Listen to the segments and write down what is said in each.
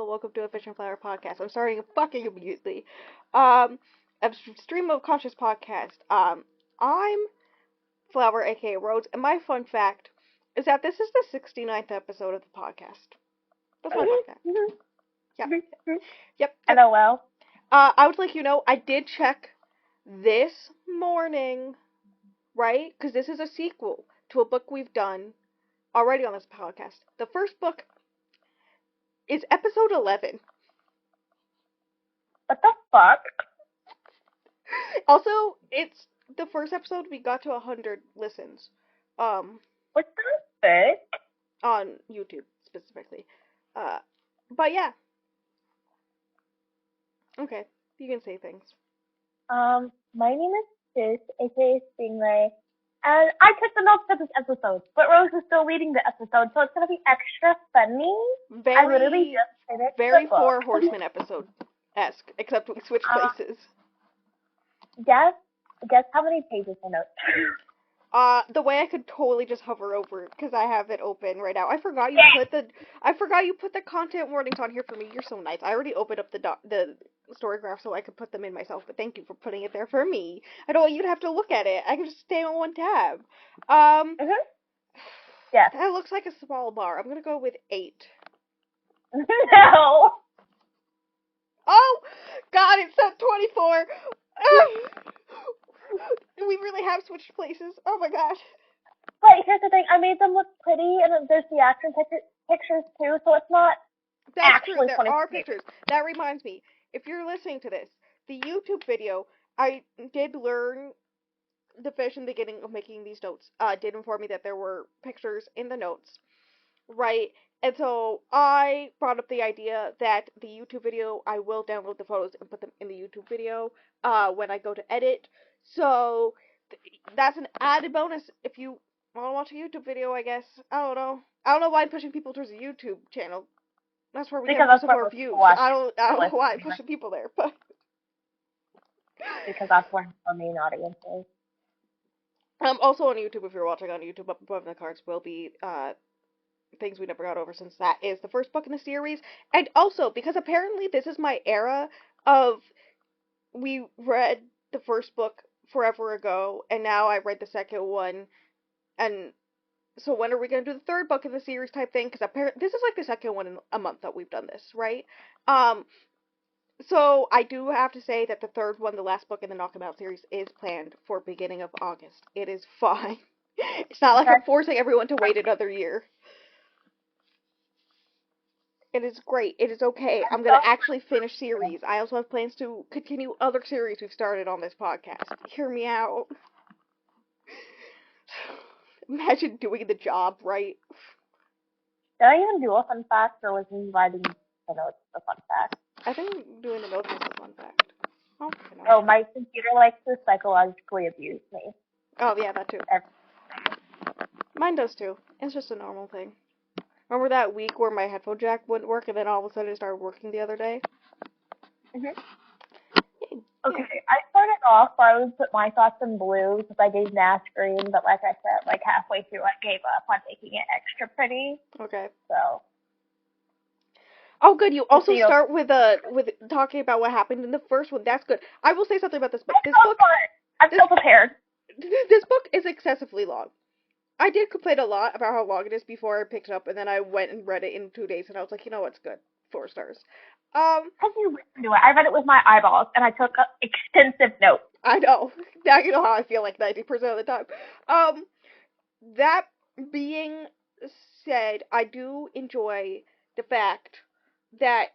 welcome to a Fish and Flower podcast. I'm starting fucking immediately. A stream of conscious podcast. I'm Flower, aka Rhodes, and my fun fact is that this is the 69th episode of the podcast. That's my fun fact. Yep. Yep. LOL. I would like I did check this morning, right? Because this is a sequel to a book we've done already on this podcast. The first book is episode 11. What the fuck? Also, it's the first episode we got to 100 listens. What the fuck? On YouTube, specifically. But yeah. Okay, you can say things. My name is Sis, aka Stingray, and I took the notes for this episode, but Rose is still leading the episode, so it's gonna be extra funny. I literally just finished very the book. Four Horsemen episode-esque, except we switched places. Guess how many pages I notes? The way I could totally just hover over it because I have it open right now. I forgot you put the content warnings on here for me. You're so nice. I already opened up the story graph so I could put them in myself, but thank you for putting it there for me. I don't want you to have to look at it. I can just stay on one tab. Yeah. That looks like a small bar. I'm gonna go with 8. No. Oh God, it said 24. We really have switched places. Oh my gosh. But here's the thing, I made them look pretty, and there's the action pictures too, so it's not actually true. There are pictures. That reminds me, if you're listening to this, the YouTube video, I did learn the fish in the beginning of making these notes, did inform me that there were pictures in the notes, right? And so I brought up the idea that the YouTube video, I will download the photos and put them in the YouTube video when I go to edit. So that's an added bonus if you want to watch a YouTube video, I guess. I don't know why I'm pushing people towards the YouTube channel. That's where we get most of our views. I don't know why I'm pushing people there, but because that's where our main audience is. Also on YouTube, if you're watching on YouTube, up above in the cards will be things we never got over, since that is the first book in the series, and also because apparently this is my era of we read the first book forever ago, and now I read the second one, and so when are we going to do the third book in the series type thing? Because apparently this is like the second one in a month that we've done this, right? So I do have to say that the third one, the last book in the Knock 'Em Out series, is planned for beginning of August. It is fine. It's not like I'm forcing everyone to wait another year. It is great. It is okay. I'm going to actually finish series. I also have plans to continue other series we've started on this podcast. Hear me out. Imagine doing the job, right? Did I even do a fun fact, or was me writing the notes the fun fact? I think doing the notes was a fun fact. Oh, my computer likes to psychologically abuse me. Oh, yeah, that too. Mine does too. It's just a normal thing. Remember that week where my headphone jack wouldn't work and then all of a sudden it started working the other day? Okay, I started off where I would put my thoughts in blue because I gave Nash green, but like I said, like halfway through I gave up on making it extra pretty. Okay. So. Oh, good. You also start with talking about what happened in the first one. That's good. I will say something about this book. I'm so prepared. This book is excessively long. I did complain a lot about how long it is before I picked it up, and then I went and read it in 2 days, and I was like, you know what's good? 4 stars. Because you listened to it. I read it with my eyeballs, and I took extensive notes. I know. Now you know how I feel like 90% of the time. That being said, I do enjoy the fact that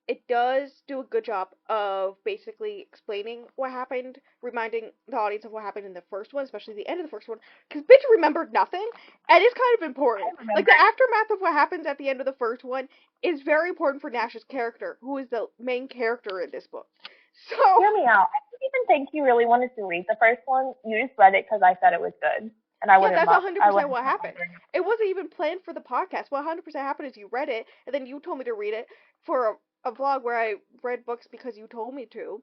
it does do a good job of basically explaining what happened, reminding the audience of what happened in the first one, especially the end of the first one, because bitch remembered nothing, and it's kind of important. Like, the aftermath of what happens at the end of the first one is very important for Nash's character, who is the main character in this book. So, hear me out. I don't even think you really wanted to read the first one. You just read it because I said it was good. And I that's 100% what happened. It wasn't even planned for the podcast. What 100% happened is you read it, and then you told me to read it for a vlog where I read books because you told me to.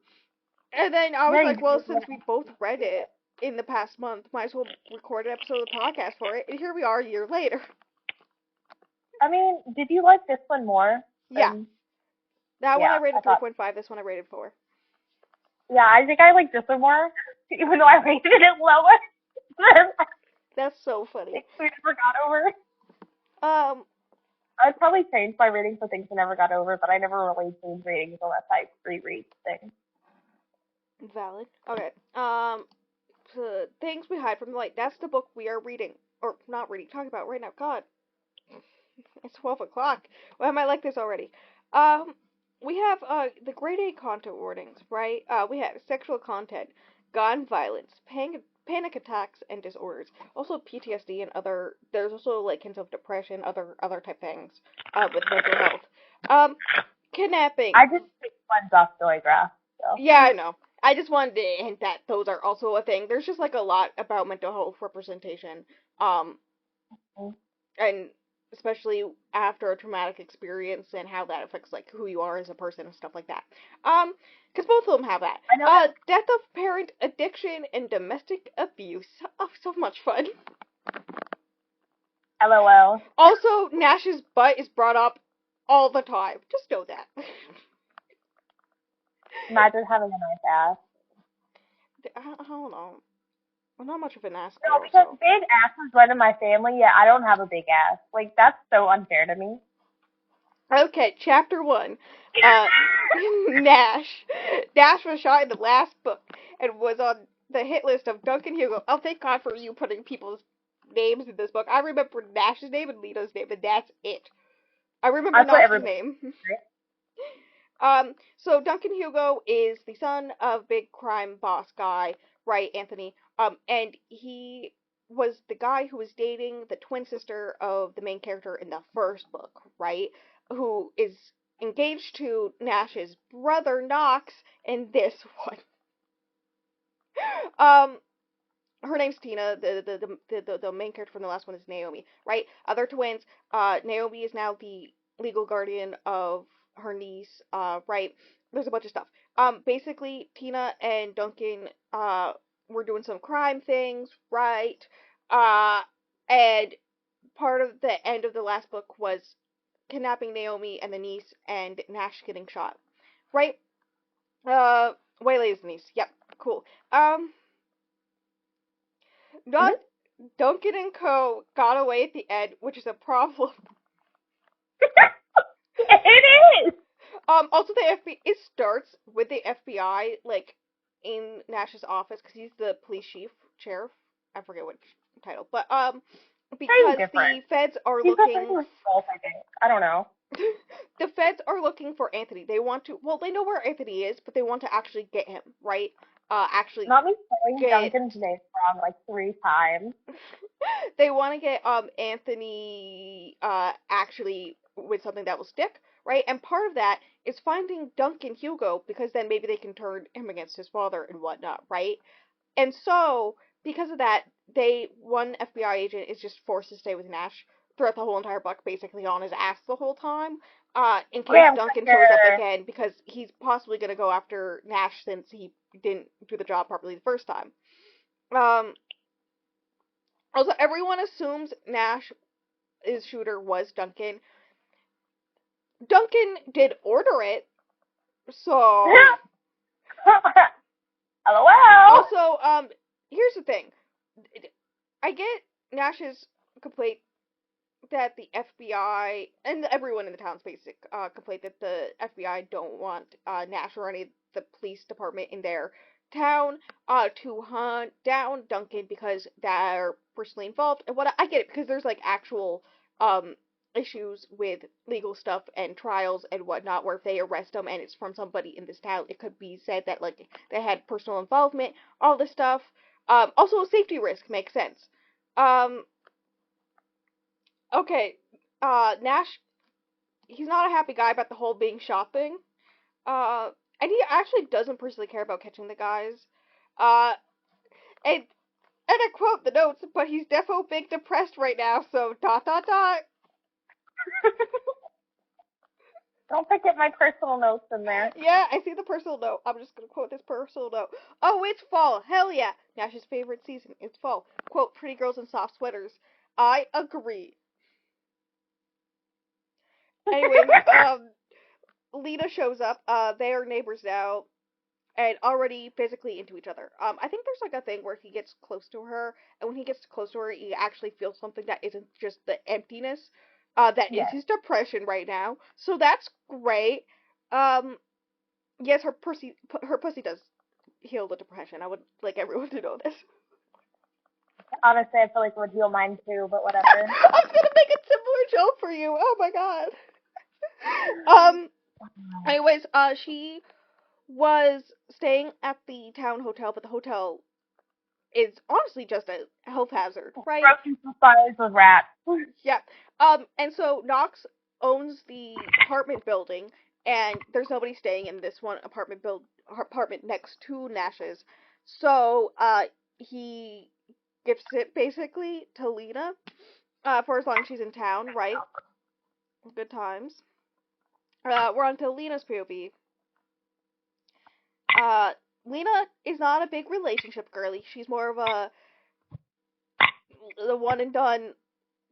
And then I was like, well, since we both read it in the past month, might as well record an episode of the podcast for it. And here we are a year later. I mean, did you like this one more? Yeah. That one I Yeah, rated I thought. 3.5. This one I rated 4. Yeah, I think I like this one more, even though I rated it lower. That's so funny. Things we never got over. Um, I'd probably change my rating for things I never got over, but I never really changed ratings unless I reread things. valid. Okay. So things we hide from the light. That's the book we are reading, or not reading, talking about right now. God, it's 12 o'clock. Why am I like this already? Um, we have the grade A content warnings, right? We have sexual content, gun violence, panic attacks and disorders, also PTSD and other. There's also like hints of depression, other type things, with mental health. Um, kidnapping. I just picked ones off Storygraph, so. Yeah, I know. I just wanted to hint that those are also a thing. There's just like a lot about mental health representation, um, and especially after a traumatic experience and how that affects like who you are as a person and stuff like that. Because both of them have that. I know that. Death of parent, addiction, and domestic abuse. Oh, so much fun. LOL. Also, Nash's butt is brought up all the time. Just know that. Imagine having a nice ass. I don't know. I'm not much of an ass No, girl, because so. big asses run in my family, yet I don't have a big ass. Like, that's so unfair to me. Okay, chapter 1. Uh, Nash. Nash was shot in the last book and was on the hit list of Duncan Hugo. Oh, thank God for you putting people's names in this book. I remember Nash's name and Lito's name, and that's it. I remember I put Nash's everybody. name. So Duncan Hugo is the son of big crime boss guy, right, Anthony? And he was the guy who was dating the twin sister of the main character in the first book, right? Who is engaged to Nash's brother Knox in this one. Um, her name's Tina. The main character from the last one is Naomi, right? Other twins. Naomi is now the legal guardian of her niece. Right? There's a bunch of stuff. Basically, Tina and Duncan were doing some crime things, right? Uh, and part of the end of the last book was kidnapping Naomi and the niece, and Nash getting shot, right? Waylay is the niece. Yep, cool. Not Duncan and Co. got away at the end, which is a problem. It is! Also the FBI, it starts with the FBI, like, in Nash's office, because he's the police chief, sheriff, I forget which title, but, Same because different. the feds are He's the looking, same with both, I think. I don't know. the feds are looking for Anthony. They want to, well, they know where Anthony is, but they want to actually get him, right? Actually Not me spelling get Duncan's name wrong like 3 times. they want to get Anthony actually with something that will stick, right? And part of that is finding Duncan Hugo because then maybe they can turn him against his father and whatnot, right? And so because of that, one FBI agent is just forced to stay with Nash throughout the whole entire book, basically on his ass the whole time, in case Graham Duncan Cracker. shows up again because he's possibly gonna go after Nash since he didn't do the job properly the first time. Also, everyone assumes Nash's shooter was Duncan. Duncan did order it, so. LOL. Also, here's the thing. I get Nash's complaint that the FBI and everyone in the town's basic complaint that the FBI don't want Nash or any of the police department in their town to hunt down Duncan because they're personally involved and what I get it because there's like actual issues with legal stuff and trials and whatnot where if they arrest them and it's from somebody in this town it could be said that like they had personal involvement, all this stuff. Also a safety risk makes sense. um Okay, Nash, he's not a happy guy about the whole being shot thing. Uh, and he actually doesn't personally care about catching the guys. Uh, and I quote the notes, but he's defo big depressed right now, so dot dot dot. Don't forget my personal notes in there. Yeah, I see the personal note. I'm just gonna quote this personal note. Oh, it's fall. Hell yeah. Nash's favorite season. It's fall. Quote, pretty girls in soft sweaters. I agree. Anyways, Lena shows up. They are neighbors now, and already physically into each other. I think there's like a thing where he gets close to her, and when he gets close to her, he actually feels something that isn't just the emptiness, that is Yes. his depression right now. So that's great. Um, yes, her pussy does heal the depression. I would like everyone to know this. Honestly, I feel like it would heal mine too, but whatever. I was gonna make a similar joke for you. Oh my god. Um. Anyways, she was staying at the town hotel, but the hotel is honestly just a health hazard, right? Grocery supplies with rats. Yeah. And so Knox owns the apartment building, and there's nobody staying in this one apartment next to Nash's. So, he gifts it basically to Lena, for as long as she's in town, right? Good times. We're on to Lena's POV. Uh, Lena is not a big relationship girly. She's more of the one and done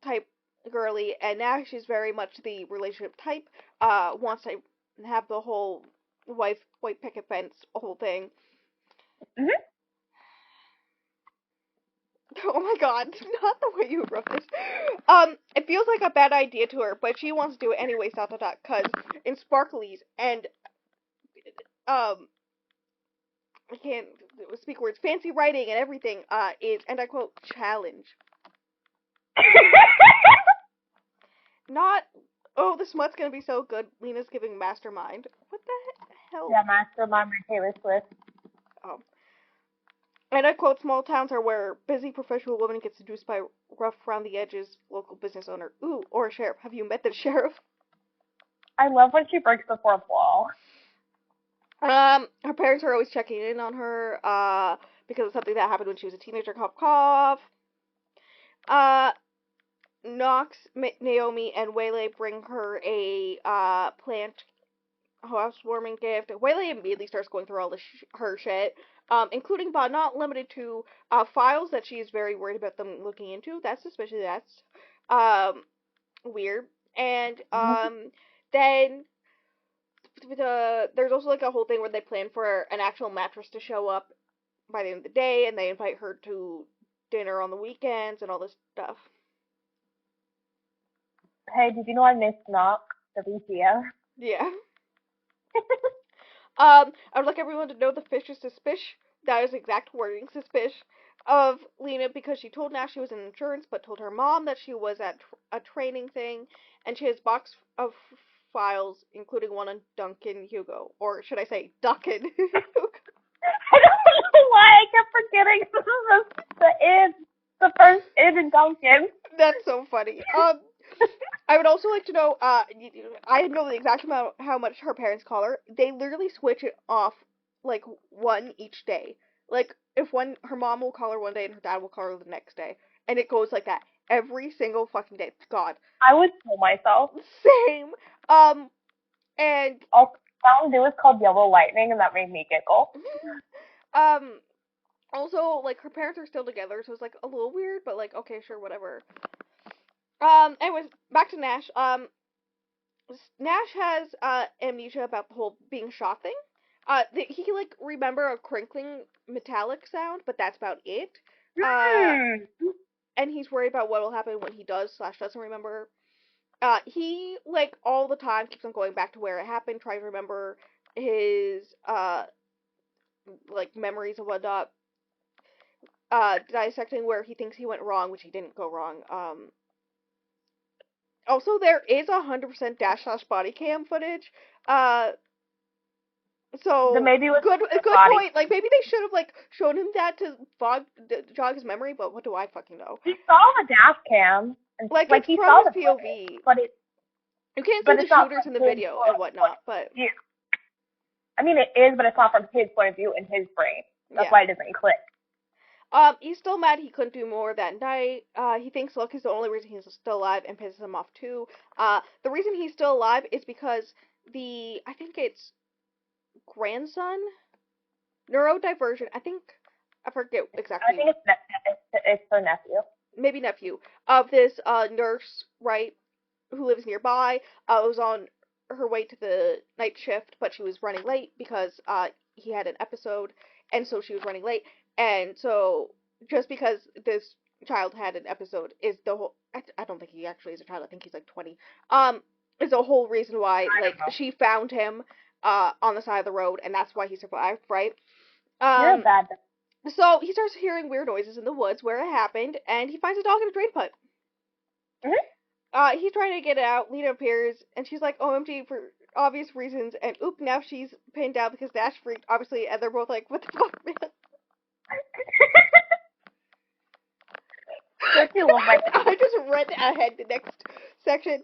type girly, and Nash is very much the relationship type. Wants to have the whole white picket fence whole thing. Mm-hmm. Oh my god, not the way you wrote this. It feels like a bad idea to her, but she wants to do it anyways. Dot dot dot. Cause in sparklies and I can't speak words. Fancy writing and everything. Is, and I quote, challenge. Not, oh, the smut's gonna be so good. Lena's giving mastermind. What the hell? Yeah, Mastermind by Taylor Swift. Oh. And I quote, small towns are where busy professional woman gets seduced by rough around the edges local business owner. Ooh, or a sheriff. Have you met the sheriff? I love when she breaks the fourth wall. Her parents are always checking in on her, because of something that happened when she was a teenager. Cough, cough. Knox, Naomi, and Waylay bring her a, plant housewarming gift. Waylay immediately starts going through all her shit, including but not limited to files that she is very worried about them looking into. That's suspicious. That's weird. And then there's also like a whole thing where they plan for an actual mattress to show up by the end of the day, and they invite her to dinner on the weekends and all this stuff. Hey, did you know I missed Knock, the BTS? Yeah. I would like everyone to know the fish is suspicious. That is exact wording, suspicious of Lena because she told Nash she was in insurance, but told her mom that she was at a training thing, and she has a box of files, including one on Duncan Hugo, or should I say Duncan? I don't know why I kept forgetting the first id in Duncan. That's so funny. I would also like to know, I know the exact amount how much her parents call her. They literally switch it off, like, one each day. Like, if her mom will call her one day and her dad will call her the next day. And it goes like that every single fucking day. God. I would kill myself. Same. And... All Mountain Dew is called Yellow Lightning, and that made me giggle. Also, like, her parents are still together, so it's, like, a little weird, but, like, okay, sure, whatever. Anyways, back to Nash. Nash has amnesia about the whole being shot thing. He can like remember a crinkling metallic sound, but that's about it. And he's worried about what will happen when he doesn't remember. He like all the time keeps on going back to where it happened, trying to remember his like memories and whatnot. Dissecting where he thinks he went wrong, which he didn't go wrong. Also, there is 100% dash slash body cam footage. So maybe good point. Like maybe they should have like shown him that to jog his memory, but what do I fucking know? He saw the dash cam, and like he from saw his the POV, footage, but you can't see the shooters in the video and whatnot. But yeah, I mean it is, but it's not from his point of view in his brain. That's why it doesn't click. He's still mad he couldn't do more that night. He thinks luck is the only reason he's still alive and pisses him off too. The reason he's still alive is because I think it's grandson, neurodivergent. I forget exactly. I think it's her nephew. Maybe nephew of this nurse, right, who lives nearby. Was on her way to the night shift, but she was running late because he had an episode, and so she was running late. And so just because this child had an episode is the whole. I don't think he actually is a child. I think he's like 20. Is the whole reason why like she found him on the side of the road, and that's why he survived, right? You're a bad. So he starts hearing weird noises in the woods where it happened, and he finds a dog in a drain pipe. He's trying to get it out. Lena appears, and she's like, OMG, for obvious reasons, and oop, now she's pinned down because Dash freaked, obviously, and they're both like, what the fuck, man? I just read ahead the next section.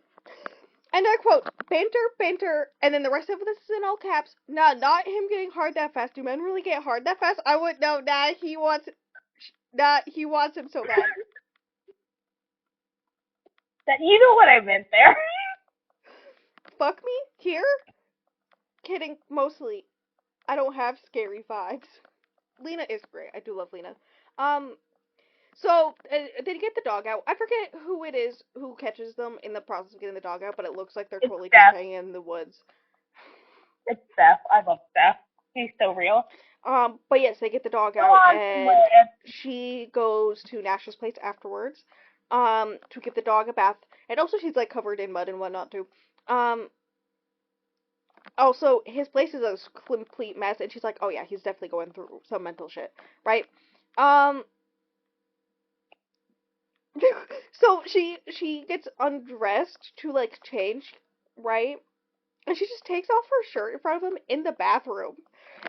And I quote, banter, and then the rest of this is in all caps. Nah, not him getting hard that fast. Do men really get hard that fast? I would know. He wants him so bad. That you know what I meant there. Fuck me? Here? Kidding, mostly. I don't have scary vibes. Lena is great. I do love Lena. So, they get the dog out. I forget who it is who catches them in the process of getting the dog out, but it looks like they're totally just hanging in the woods. It's Steph. I love Steph. He's so real. But yes, they get the dog out, and she goes to Nash's place afterwards, to give the dog a bath. And also she's, like, covered in mud and whatnot, too. Also, his place is a complete mess, and she's like, oh yeah, he's definitely going through some mental shit, right? So she gets undressed to, like, change, right? And she just takes off her shirt in front of him in the bathroom.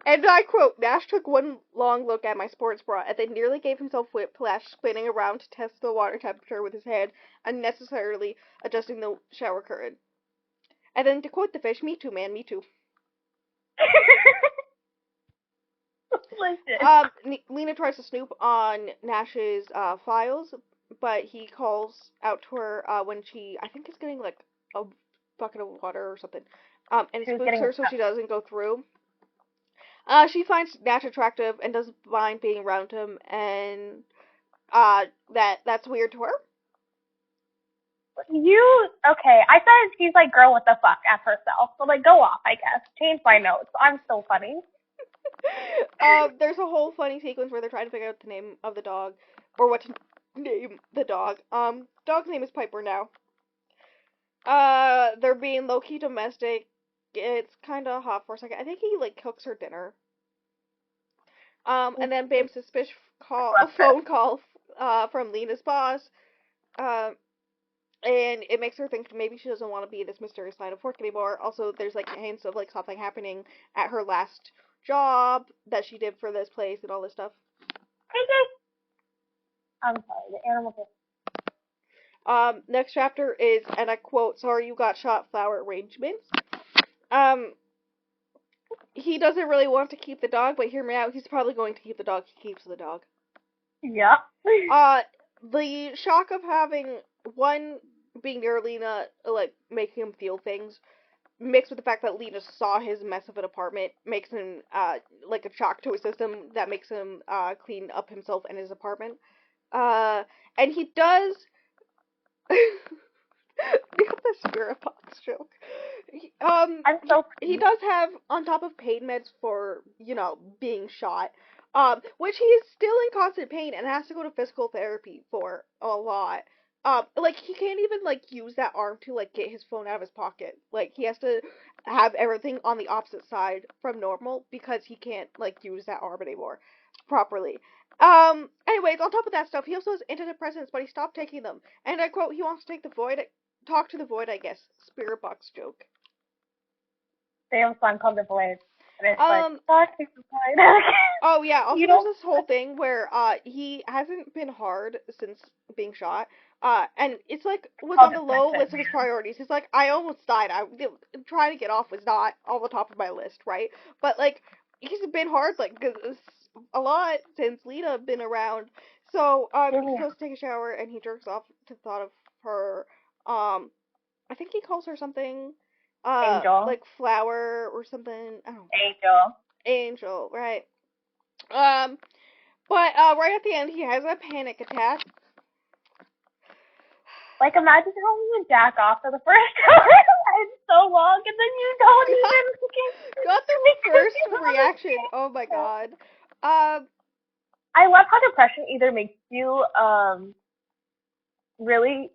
And I quote, Nash took one long look at my sports bra and then nearly gave himself whiplash spinning around to test the water temperature with his hand, unnecessarily adjusting the shower curtain. And then to quote the fish, me too, man, me too. Lena tries to snoop on Nash's files, but he calls out to her when she, I think, is getting, like, a bucket of water or something. And he spooks her so she doesn't go through. She finds Nash attractive and doesn't mind being around him, and that's weird to her. Okay, I said she's like, girl, what the fuck, at herself. So, like, go off, I guess. Change my notes. I'm so funny. There's a whole funny sequence where they're trying to figure out the name of the dog, or what to name the dog. Dog's name is Piper now. They're being low-key domestic. It's kind of hot for a second. I think he, like, cooks her dinner. And then bam, suspicious phone call, from Lena's boss. And it makes her think maybe she doesn't want to be this mysterious line of work anymore. Also, there's, like, hints of, like, something happening at her last job that she did for this place and all this stuff. I'm sorry, the animal. Next chapter is, and I quote, sorry you got shot, flower arrangements. He doesn't really want to keep the dog, but hear me out, he's probably going to keep the dog. He keeps the dog. Yeah. The shock of having one being near Lena, like, making him feel things, mixed with the fact that Lena saw his mess of an apartment, makes him, like, a shock to his system that makes him, clean up himself and his apartment. And he does... We got the spirit box joke. He does have, on top of pain meds for, you know, being shot, which he is still in constant pain and has to go to physical therapy for a lot. Like, he can't even, like, use that arm to, like, get his phone out of his pocket. Like, he has to have everything on the opposite side from normal because he can't, like, use that arm anymore properly. Anyways, on top of that stuff, he also has antidepressants, but he stopped taking them. And I quote, he wants to talk to the void, I guess. Spirit box joke. They have a song called The Void. And it's talk to the void. Oh yeah, also there's this whole thing where, he hasn't been hard since being shot. And it's like, was on the low list of his priorities. He's like, I almost died. Trying to get off was not on the top of my list, right? But, like, he's been hard, like, a lot since Lena been around. So, he goes to take a shower and he jerks off to the thought of her. I think he calls her something, Angel. like flower or something. I don't know. Angel, right. But, right at the end, he has a panic attack. Like, imagine how you jack off for the first time and so long, and then you don't even got the first reaction. Oh my god. I love how depression either makes you really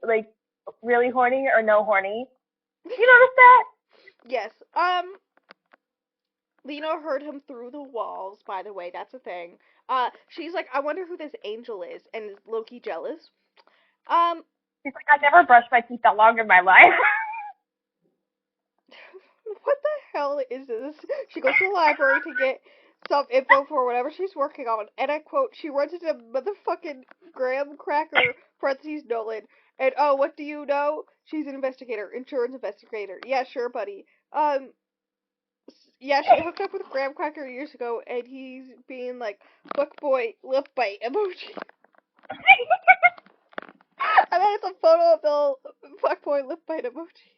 really horny or no horny. You notice that? Yes. Lena heard him through the walls, by the way, that's a thing. She's like, I wonder who this angel is, and is Loki jealous? She's like, I never brushed my teeth that long in my life. What the hell is this? She goes to the library to get some info for whatever she's working on, and I quote, she runs into motherfucking Graham Cracker, parentheses Nolan, and oh, what do you know? She's an investigator, insurance investigator. Yeah, sure, buddy. Yeah, she hooked up with Graham Cracker years ago, and he's being like, fuckboy, lip bite emoji. And then it's a photo of the fuckboy, lip bite emoji.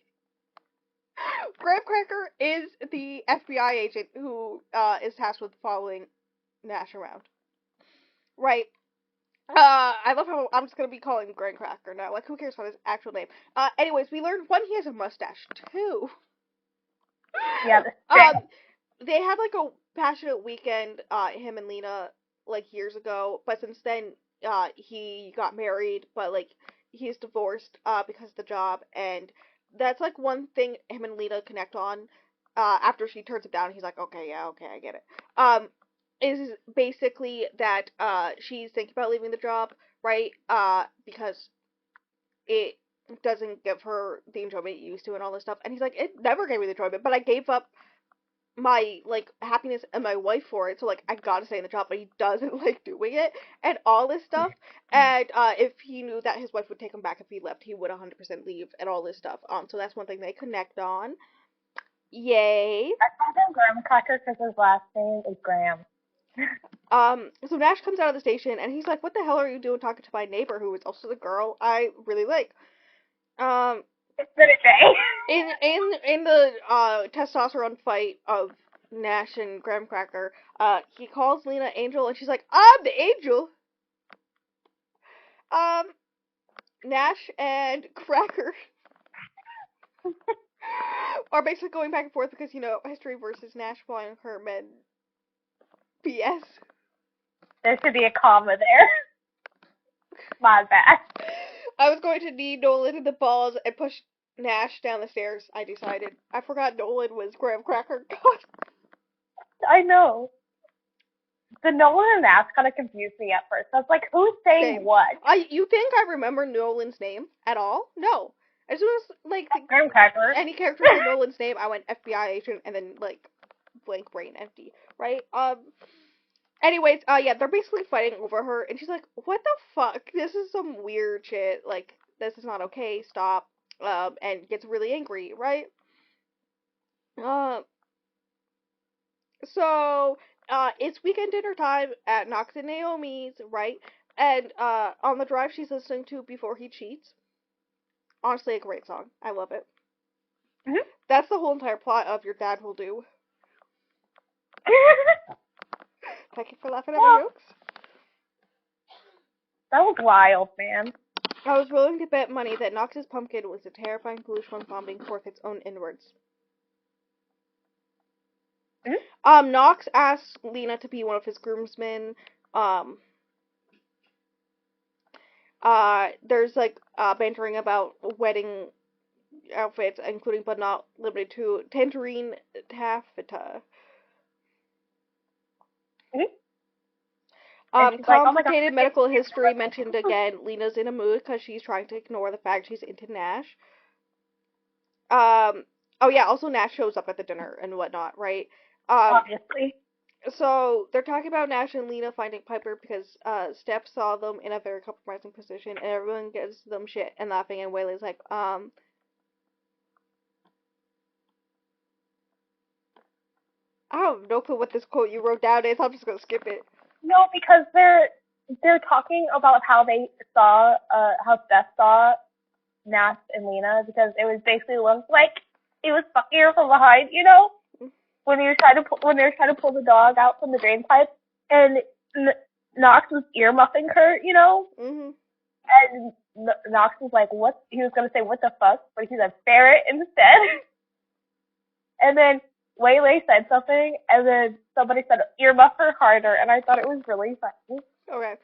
Graham Cracker is the FBI agent who is tasked with following Nash around. Right. I love how I'm just gonna be calling him Graham Cracker now. Like, who cares about his actual name? Anyways, we learned one, he has a mustache. Two. Yeah. They had like a passionate weekend, him and Lena, like years ago. But since then, he got married, but like he's divorced, because of the job, and that's like one thing him and Lena connect on. After she turns it down, he's like, okay, yeah, okay, I get it. Is basically that she's thinking about leaving the job, right? Because it doesn't give her the enjoyment it used to and all this stuff. And he's like, it never gave me the enjoyment, but I gave up my like happiness and my wife for it, so like I gotta stay in the job, but he doesn't like doing it and all this stuff. And if he knew that his wife would take him back if he left, he would 100% leave and all this stuff. So that's one thing they connect on. Yay. I called him Graham Cracker because his last name is Graham. So Nash comes out of the station and he's like, what the hell are you doing talking to my neighbor who is also the girl I really like? It's been a day. In the testosterone fight of Nash and Graham Cracker, he calls Lena Angel and she's like, I'm the angel. Nash and Cracker are basically going back and forth because, you know, history versus Nash flying Herman BS. There should be a comma there. My bad. I was going to knee Nolan in the balls and push Nash down the stairs, I decided. I forgot Nolan was Graham Cracker. God. I know. The Nolan and Nash kind of confused me at first. I was like, who's saying Same. what? You think I remember Nolan's name at all? No. As soon as, like, Graham Cracker. Any character with Nolan's name, I went FBI agent and then, like, blank brain empty, right? Anyways, yeah, they're basically fighting over her, and she's like, what the fuck? This is some weird shit. Like, this is not okay, stop. And gets really angry, right? So, it's weekend dinner time at Knox and Naomi's, right? And, on the drive she's listening to Before He Cheats. Honestly, a great song. I love it. Mm-hmm. That's the whole entire plot of Your Dad Will Do. Thank you for laughing at my jokes. That was wild, man. I was willing to bet money that Knox's pumpkin was a terrifying foolish one vomiting forth its own inwards. Mm-hmm. Knox asks Lena to be one of his groomsmen. There's like bantering about wedding outfits, including but not limited to tangerine taffeta. Mm-hmm. Complicated like, medical history mentioned again. Lena's in a mood because she's trying to ignore the fact she's into Nash. Oh yeah, also Nash shows up at the dinner and whatnot, right? Obviously. So they're talking about Nash and Lena finding Piper because Steph saw them in a very compromising position, and everyone gives them shit and laughing, and Whaley's like, I have no clue what this quote you wrote down is. I'm just gonna skip it. No, because they're talking about how they saw how Steph saw Nash and Lena, because it was basically like it was fucking her from behind, you know, when they were trying to pull the dog out from the drain pipe, and Knox was earmuffing her, you know, mm-hmm. and Knox was like, what? He was going to say, what the fuck? But he said, ferret instead. And then Waylay said something, and then somebody said, earmuff her harder, and I thought it was really funny. Okay.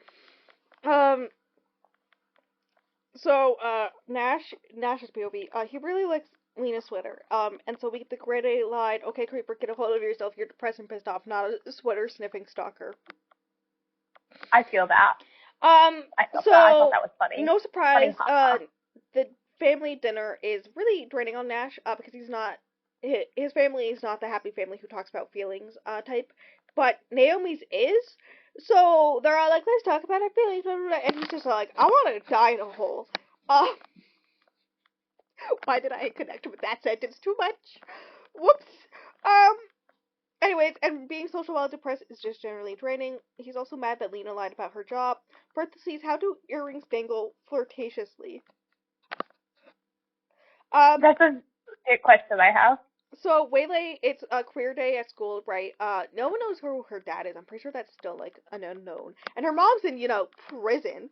So, Nash's POV, he really likes Lena Sweater. And so we get the grade line, okay, Creeper, get a hold of yourself, you're depressed and pissed off, not a sweater-sniffing stalker. I feel that. I thought that was funny. No surprise, the family dinner is really draining on Nash, because his family is not the happy family who talks about feelings, type, but Naomi's is. So they're all like, let's talk about our feelings, blah, blah, blah. And he's just like, I want to die in a hole. Why did I connect with that sentence too much? Whoops. Anyways, and being social while depressed is just generally draining. He's also mad that Lena lied about her job. Parentheses, how do earrings dangle flirtatiously? That's a good question I have. So, Waylay, it's a queer day at school, right? No one knows who her dad is. I'm pretty sure that's still, like, an unknown. And her mom's in, prison.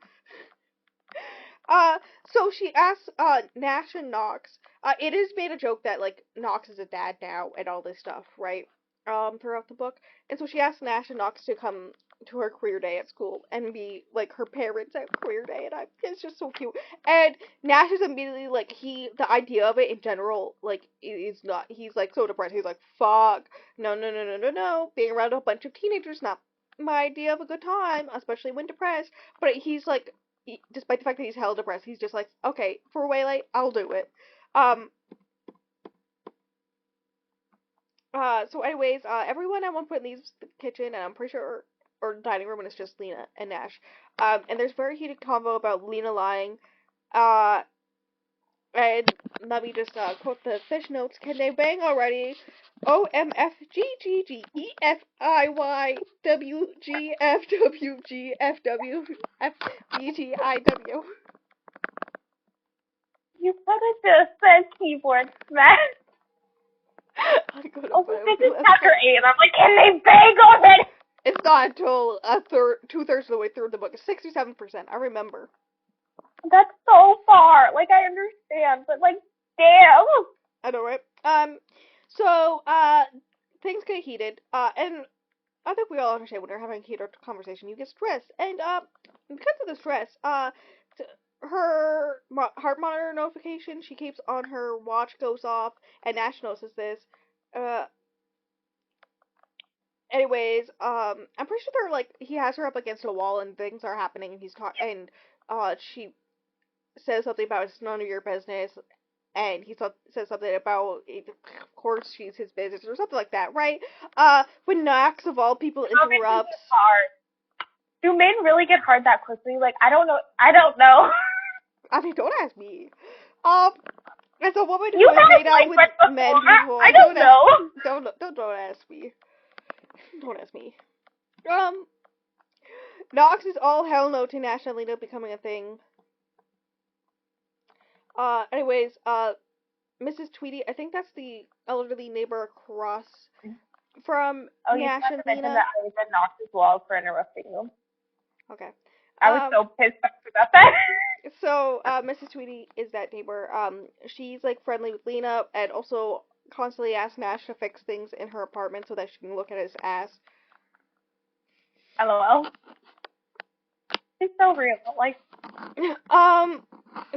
So she asks, Nash and Knox, it is made a joke that, like, Knox is a dad now and all this stuff, right? Throughout the book. And so she asks Nash and Knox to come to her queer day at school and be, like, her parents at queer day, and it's just so cute. And Nash is immediately, like, the idea of it in general, like, is not, he's, like, so depressed. He's like, fuck, no, being around a bunch of teenagers, not my idea of a good time, especially when depressed. But he's, like, despite the fact that he's hella depressed, he's just like, okay, for Waylay, I'll do it. So anyways, everyone at one point leaves the kitchen, and I'm pretty sure, or dining room, and it's just Lena and Nash. And there's very heated convo about Lena lying. And let me just, quote the fish notes. Can they bang already? OMFGGEFIYWGFWGFWFBTIW. You could have just said keyboard smash. Oh, this is chapter 8, and I'm like, can they bang already? It's not until 2/3 of the way through the book. 67%. I remember. That's so far. Like, I understand, but like, damn. I know, right? So things get heated. And I think we all understand when you're having a heated conversation, you get stressed, and because of the stress, her heart monitor notification she keeps on her watch goes off, and Nash notices this. Anyways, I'm pretty sure they're like, he has her up against a wall and things are happening, and she says something about it's none of your business, and he says something about, of course she's his business, or something like that, right? When Knox of all people interrupts. Do men really get hard that quickly? Like, I don't know. I mean, don't ask me. As a woman who you has made out with men before, I don't know. Don't ask me. Don't ask me. Knox is all hell no to Nash and Lena becoming a thing. Anyways, Mrs. Tweedy, I think that's the elderly neighbor across from Nash and Lena. That I was at Knox's wall for interrupting you. Okay. I was so pissed about that. So, Mrs. Tweedy is that neighbor. She's, like, friendly with Lena, and also constantly asks Nash to fix things in her apartment so that she can look at his ass. LOL. It's so real. Like,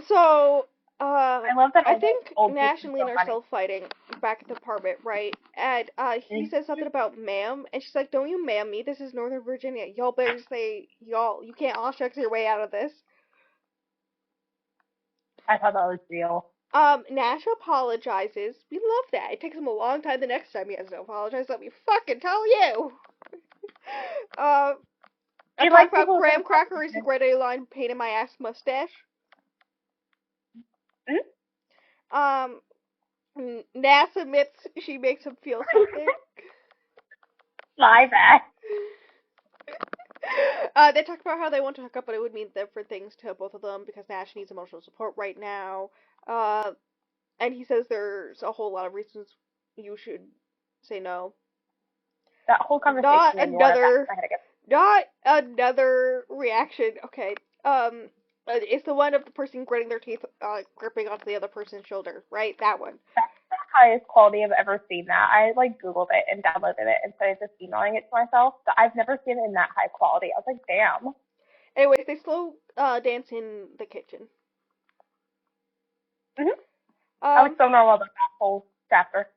so, I love that. I think Nash and Lena are still fighting back at the apartment, right? And, he says something about ma'am, and she's like, don't you ma'am me, this is Northern Virginia. Y'all better say y'all. You can't all shucks your way out of this. I thought that was real. Nash apologizes. We love that. It takes him a long time the next time he has to apologize. Let me fucking tell you. I talk about graham crackers and grade A line pain in my ass mustache. Nash admits she makes him feel something. My bad. They talk about how they want to hook up, but it would mean different things to both of them because Nash needs emotional support right now. And he says there's a whole lot of reasons you should say no. That whole conversation. Not another reaction. Okay. It's the one of the person gritting their teeth, gripping onto the other person's shoulder, right? That one. That's the highest quality I've ever seen that. I like Googled it and downloaded it instead of just emailing it to myself. But I've never seen it in that high quality. I was like, damn. Anyways, they slow dance in the kitchen. Mhm. I was so normal about that whole chapter.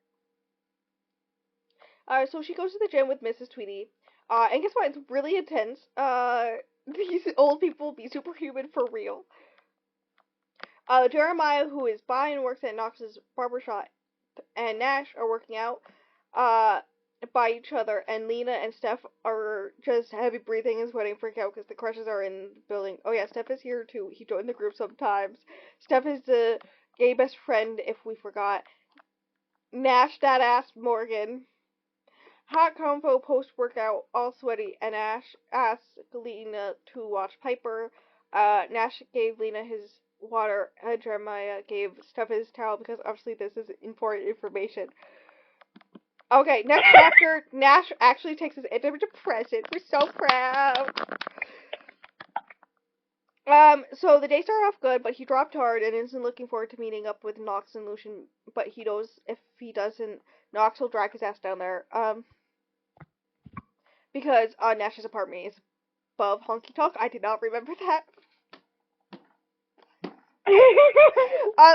So she goes to the gym with Mrs. Tweedy. And guess what? It's really intense. These old people be superhuman for real. Jeremiah, who is bi and works at Knox's barbershop, and Nash are working out by each other, and Lena and Steph are just heavy breathing and sweating, freak out because the crushes are in the building. Oh yeah, Steph is here too. He joined the group sometimes. Steph is the gay best friend, if we forgot. Nash that ass Morgan. Hot convo post-workout, all sweaty, and Nash asked Lena to watch Piper. Nash gave Lena his water, and Jeremiah gave Steph his towel, because obviously this is important information. Okay, next chapter, Nash actually takes his antidepressant. We're so proud. So the day started off good, but he dropped hard and isn't looking forward to meeting up with Nox and Lucian, but he knows if he doesn't, Nox will drag his ass down there. Because Nash's apartment is above Honky Tonk. I did not remember that.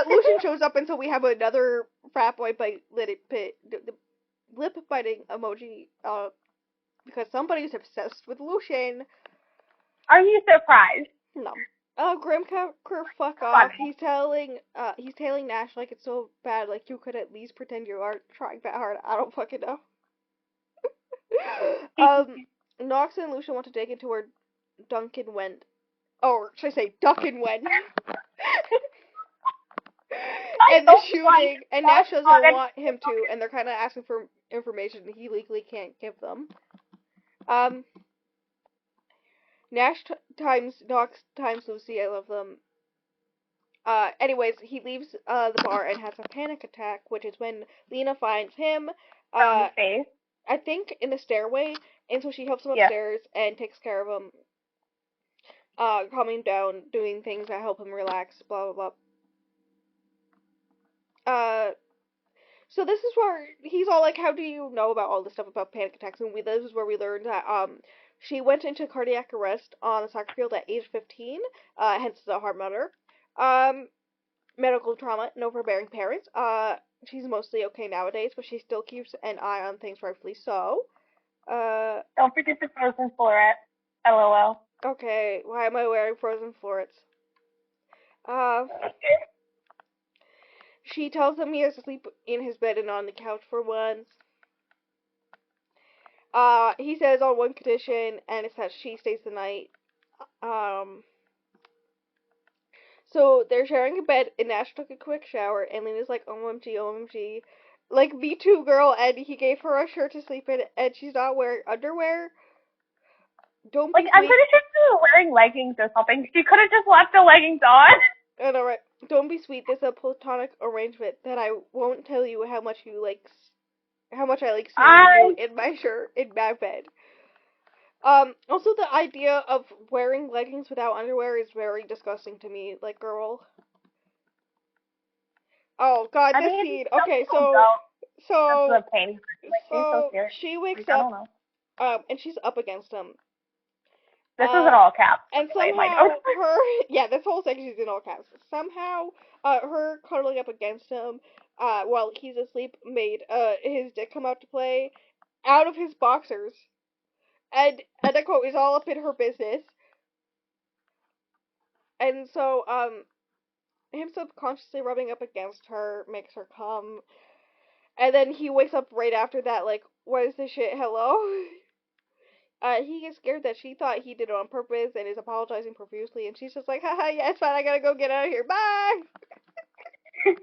Lucian shows up, and so we have another frat boy lip biting emoji, because somebody's obsessed with Lucian. Are you surprised? No. Grimker, fuck off. He's telling Nash like it's so bad, like you could at least pretend you aren't trying that hard. I don't fucking know. Nox and Lucian want to dig into where Duncan went. Or should I say Duncan went? And the shooting, and Nash doesn't want him to, and they're kind of asking for information he legally can't give them. Nash times Nox times Lucy, I love them. Anyways, he leaves the bar and has a panic attack, which is when Lena finds him. I think in the stairway, and so she helps him upstairs and takes care of him. Calming down, doing things that help him relax, blah blah blah. So this is where he's all like, how do you know about all this stuff about panic attacks? And this is where we learned that she went into cardiac arrest on the soccer field at age 15, hence the heart monitor. Medical trauma, no forbearing parents. She's mostly okay nowadays, but she still keeps an eye on things, rightfully so. Don't forget the frozen floret. LOL. Okay, why am I wearing frozen florets? She tells him he has to sleep in his bed and not on the couch for once. He says on one condition, and it's that she stays the night. So they're sharing a bed, and Nash took a quick shower, and Lena's like, OMG, OMG. Like, me too, girl, and he gave her a shirt to sleep in, and she's not wearing underwear. Don't be I'm pretty sure she was wearing leggings or something. She could have just left the leggings on. I know, right? Don't be sweet. There's a platonic arrangement that I won't tell you how much I like seeing you in my shirt, in my bed. Also the idea of wearing leggings without underwear is very disgusting to me. Like, girl. Oh god, this scene. Okay, so she wakes up, and she's up against him. This is in all caps. And somehow this whole section is in all caps. Somehow, her cuddling up against him, while he's asleep, made his dick come out to play, out of his boxers. And the quote is all up in her business. And so, him subconsciously rubbing up against her makes her come. And then he wakes up right after that, like, what is this shit, hello? He gets scared that she thought he did it on purpose and is apologizing profusely, and she's just like, haha, yeah, it's fine, I gotta go get out of here, bye! Like,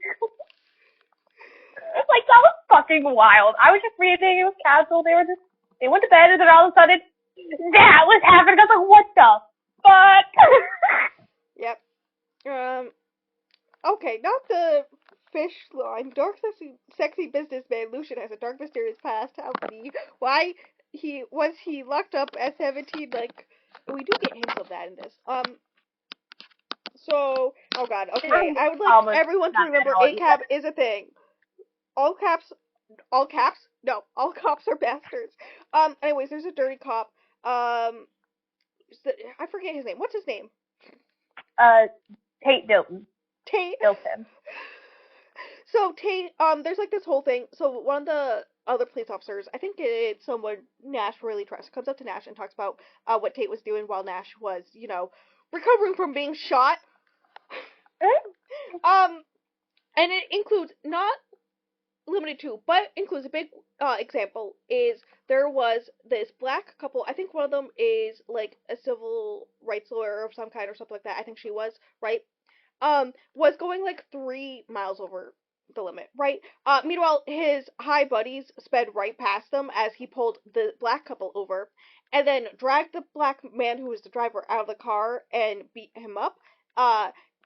that was fucking wild. I was just reading, it was casual, they went to bed, and then all of a sudden, that was happening. I was like, what the fuck? Yep. Okay, not the fish line. Dark, sexy businessman Lucian has a dark, mysterious past. How could he? Why was he locked up at 17? Like, we do get hints of that in this. So, oh god, okay, I would like everyone to remember ACAB is a thing. All caps, all caps? No, all cops are bastards. Anyways, there's a dirty cop. I forget his name. What's his name? Tate Dilton. Tate. Dilton. So Tate, there's like this whole thing. So one of the other police officers, I think it's someone Nash really trusts, comes up to Nash and talks about what Tate was doing while Nash was, recovering from being shot. And it includes not limited to, but includes a big example is there was this black couple. I think one of them is like a civil rights lawyer of some kind or something like that. I think she was, right? Was going like 3 miles over the limit, right? Meanwhile, his high buddies sped right past them as he pulled the black couple over, and then dragged the black man who was the driver out of the car and beat him up,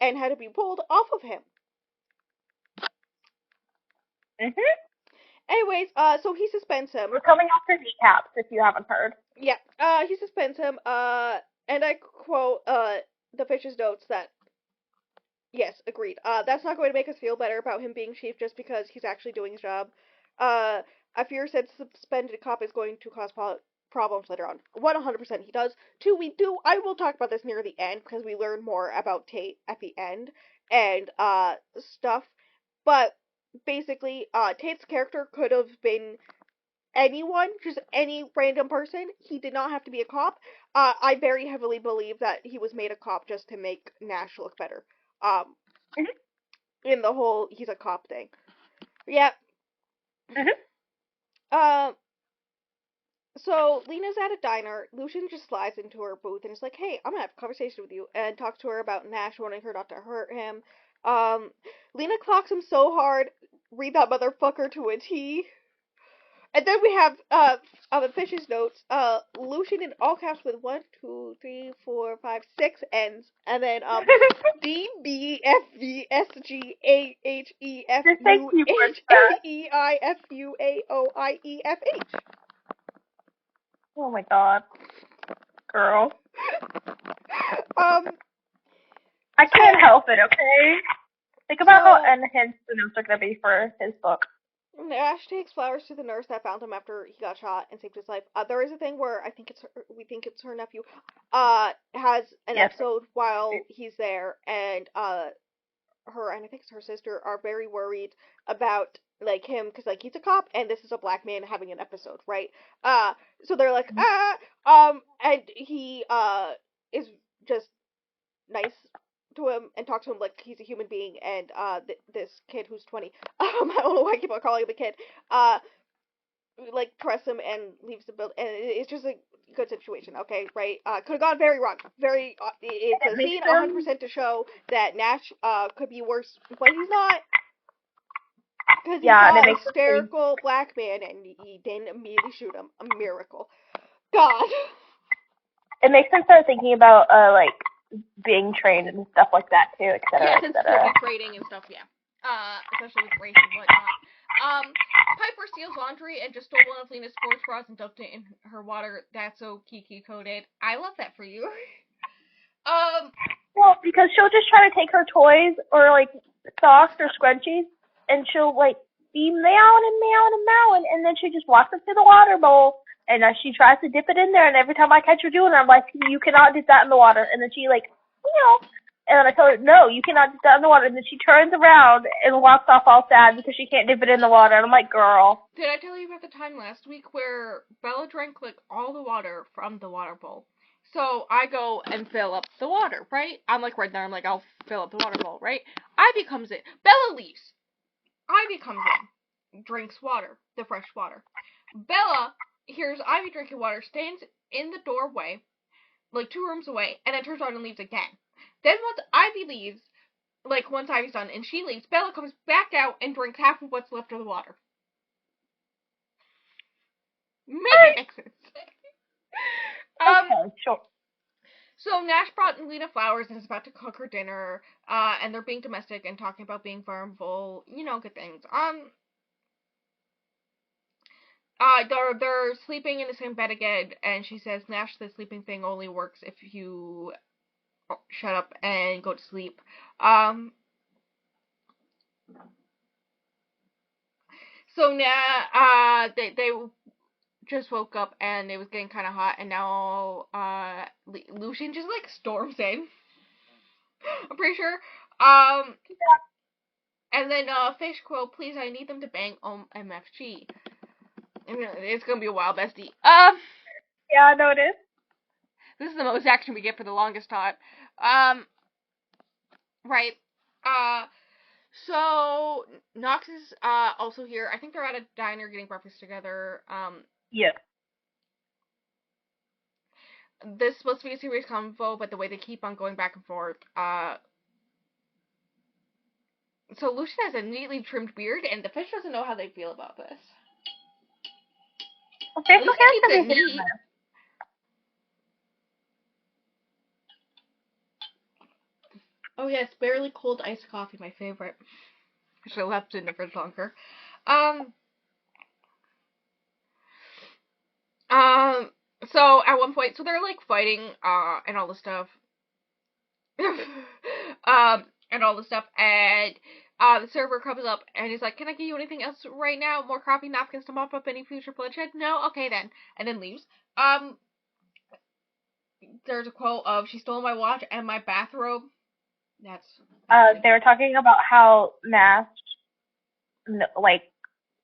and had to be pulled off of him. Anyways, so he suspends him. We're coming off the kneecaps, if you haven't heard. Yeah, he suspends him, and I quote, the Fish's notes that, yes, agreed. That's not going to make us feel better about him being chief just because he's actually doing his job. I fear said suspended cop is going to cause problems later on. 100% he does. 2, I will talk about this near the end because we learn more about Tate at the end and, stuff. But basically, Tate's character could have been anyone, just any random person. He did not have to be a cop. I very heavily believe that he was made a cop just to make Nash look better. In the whole he's a cop thing. Yep. So Lena's at a diner. Lucian just slides into her booth and is like, "Hey, I'm gonna have a conversation with you," and talks to her about Nash wanting her not to hurt him. Lena clocks him so hard. Read that motherfucker to a T. And then we have the Fish's notes. Lucian in all caps with 1, 2, 3, 4, 5, 6 N's, and then D B F V S G A H E F U H A E I F U A O I E F H. Oh my god, girl. I can't help it. Okay. Think about how unhinged the notes are gonna be for his book. Nash takes flowers to the nurse that found him after he got shot and saved his life. There is a thing where we think it's her nephew, has an episode while he's there, and her and I think it's her sister are very worried about like him because like he's a cop and this is a black man having an episode, right? So they're like and he is just nice to him and talk to him like he's a human being, and this kid who's 20, I don't know why I keep on calling him a kid, like trusts him and leaves the building, and it's just a good situation, okay, right? Could have gone very wrong, it's a scene 100% to show that Nash could be worse, but he's not, because he's a hysterical black man and he didn't immediately shoot him. A miracle. God. It makes sense start thinking about like being trained and stuff like that too, etc. Yeah, sensitivity training and stuff, yeah. Especially with race and whatnot. Piper steals laundry and just stole one of Lena's sports bras and dumped it in her water. That's so Kiki coded. I love that for you. Well, because she'll just try to take her toys or like socks or scrunchies, and she'll like be meowing, and then she just walks up to the water bowl, and she tries to dip it in there, and every time I catch her doing it, I'm like, you cannot dip that in the water, and then she like, and then I tell her, no, you cannot dip that in the water, and then she turns around and walks off all sad because she can't dip it in the water, and I'm like, girl. Did I tell you about the time last week where Bella drank like all the water from the water bowl? So I go and fill up the water, right? I'm like right there, I'm like, I'll fill up the water bowl, right? Ivy comes in. Bella leaves. Ivy comes in, drinks water, the fresh water. Bella hears Ivy drinking water, stands in the doorway, like 2 rooms away, and then turns around and leaves again. Then once Ivy leaves, like once Ivy's done and she leaves, Bella comes back out and drinks half of what's left of the water. Make sense. Okay, sure. So Nash brought Lena flowers and is about to cook her dinner, and they're being domestic and talking about being vulnerable, good things. They're sleeping in the same bed again, and she says, Nash, the sleeping thing only works if you shut up and go to sleep. So now, they just woke up and it was getting kind of hot, and now, Lucian just, like, storms in. I'm pretty sure. And then, Fish Quill, please, I need them to bang on MFG. It's gonna be a while, bestie. Yeah, no, it is. This is the most action we get for the longest time. Right. So Nox is also here. I think they're at a diner getting breakfast together. Yeah. This is supposed to be a serious convo, but the way they keep on going back and forth. So Lucian has a neatly trimmed beard, and the fish doesn't know how they feel about this. Well, facial hair keeps it neat. Oh yes, barely cold iced coffee, my favorite. I should have left it in the fridge longer. So at one point, so they're like fighting, and all this stuff. And all this stuff, and the server comes up and he's like, "Can I give you anything else right now? More coffee, napkins to mop up any future bloodshed?" "No? Okay then." And then leaves. There's a quote of, "She stole my watch and my bathrobe." That's they were talking about how Nash, like,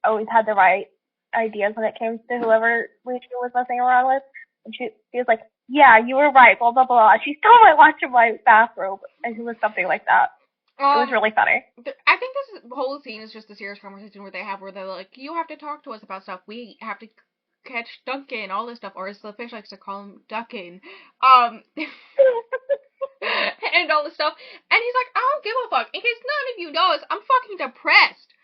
always had the right ideas when it came to whoever Lucian was messing around with. And she was like, "Yeah, you were right, blah, blah, blah. She stole my watch and my bathrobe." And it was something like that. It was really funny. I think this whole scene is just a serious conversation where they're like, "You have to talk to us about stuff. We have to catch Duncan," all this stuff, or as the fish likes to call him, Duckin. And all this stuff. And he's like, "I don't give a fuck. In case none of you knows, I'm fucking depressed.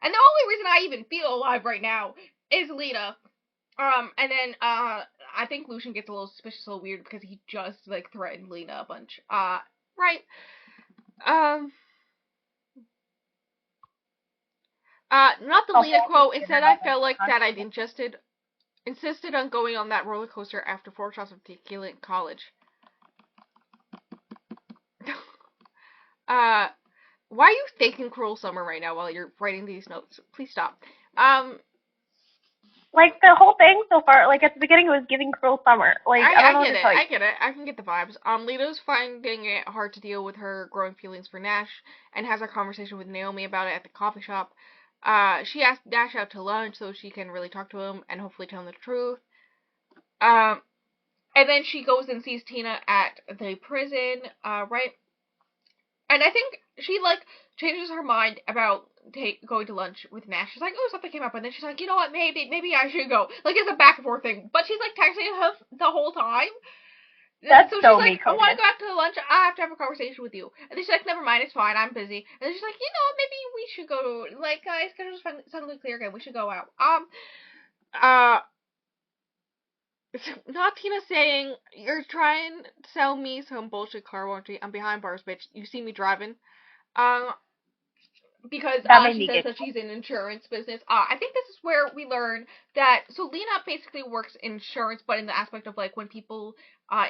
And the only reason I even feel alive right now is Lita." And then, I think Lucian gets a little suspicious, a little weird, because he just, like, threatened Lena a bunch. Right. Not the Lena quote. Instead, I felt like that I'd insisted on going on that roller coaster after 4 shots of tequila in college. Why are you thinking Cruel Summer right now while you're writing these notes? Please stop. Like, the whole thing so far, like, at the beginning it was giving Cruel Summer. Like, I don't know what to tell you. I get it. I can get the vibes. Lita's finding it hard to deal with her growing feelings for Nash, and has a conversation with Naomi about it at the coffee shop. She asked Nash out to lunch so she can really talk to him and hopefully tell him the truth. And then she goes and sees Tina at the prison, right? And I think she, like, changes her mind about going to lunch with Nash. She's like, "Oh, something came up," and then she's like, "You know what, maybe I should go." Like, it's a back and forth thing, but she's, like, texting him the whole time. That's so so she's like, me, "I want to go out to lunch. I have to have a conversation with you." And then she's like, "Never mind, it's fine. I'm busy." And then she's like, "You know, maybe we should go. Like, guys, schedule's suddenly clear again. We should go out." Not Tina saying, "You're trying to sell me some bullshit car warranty. I'm behind bars, bitch. You see me driving." Because she says that she's in insurance business. I think this is where we learn that, so Lena basically works insurance, but in the aspect of, like, when people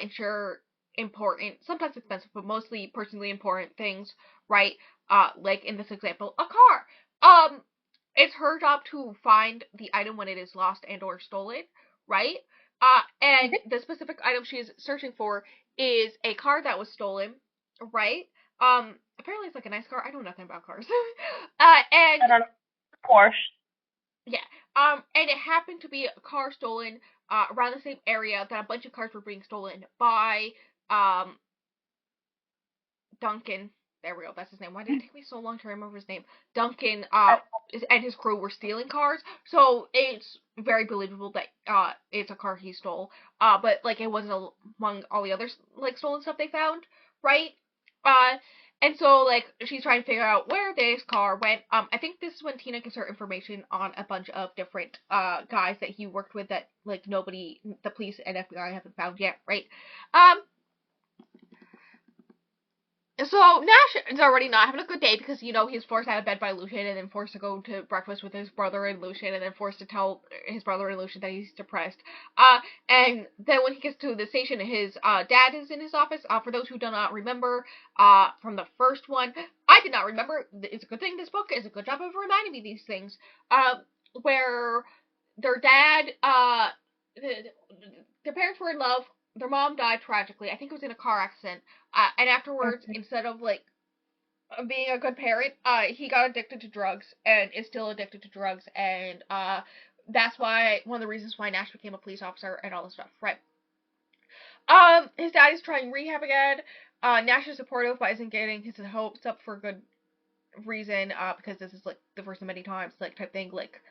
insure important, sometimes expensive, but mostly personally important things, right? Like in this example, a car. It's her job to find the item when it is lost and or stolen, right? And the specific item she is searching for is a car that was stolen, right? Apparently it's like a nice car. I know nothing about cars. And I don't know. Porsche. Yeah. And it happened to be a car stolen around the same area that a bunch of cars were being stolen by Duncan. There we go. That's his name. Why did it take me so long to remember his name? Duncan and his crew were stealing cars, so it's very believable that it's a car he stole. But, like, it wasn't among all the other, like, stolen stuff they found, right? And so, like, she's trying to figure out where this car went. I think this is when Tina gets her information on a bunch of different guys that he worked with that, like, nobody, the police and FBI haven't found yet, right? So Nash is already not having a good day because, you know, he's forced out of bed by Lucian and then forced to go to breakfast with his brother and Lucian and then forced to tell his brother and Lucian that he's depressed. And then when he gets to the station, his dad is in his office. For those who do not remember from the first one, I did not remember. It's a good thing this book is a good job of reminding me these things. Where their dad, their parents were in love. Their mom died tragically. I think it was in a car accident. And afterwards, instead of like being a good parent, he got addicted to drugs and is still addicted to drugs, and that's why one of the reasons why Nash became a police officer and all this stuff, right? His dad is trying rehab again. Nash is supportive, but isn't getting his hopes up for a good reason, because this is like the first of many times, like type thing, like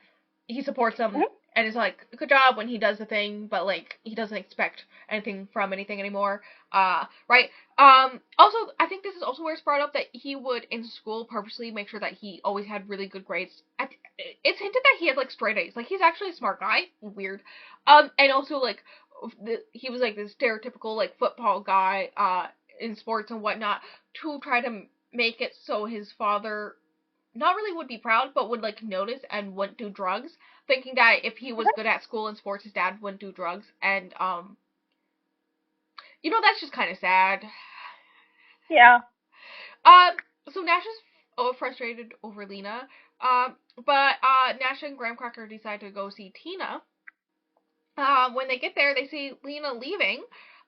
he supports him and is like, good job when he does the thing, but like he doesn't expect anything from anything anymore. Right. Also, I think this is also where it's brought up that he would in school purposely make sure that he always had really good grades. It's hinted that he had like straight A's. Like he's actually a smart guy. Weird. And also like he was like this stereotypical like football guy in sports and whatnot to try to make it so his father not really would be proud, but would like notice and wouldn't do drugs, thinking that if he was good at school and sports, his dad wouldn't do drugs. And you know, that's just kind of sad. Yeah. So Nash is frustrated over Lena. But Nash and Graham Cracker decide to go see Tina. When they get there, they see Lena leaving.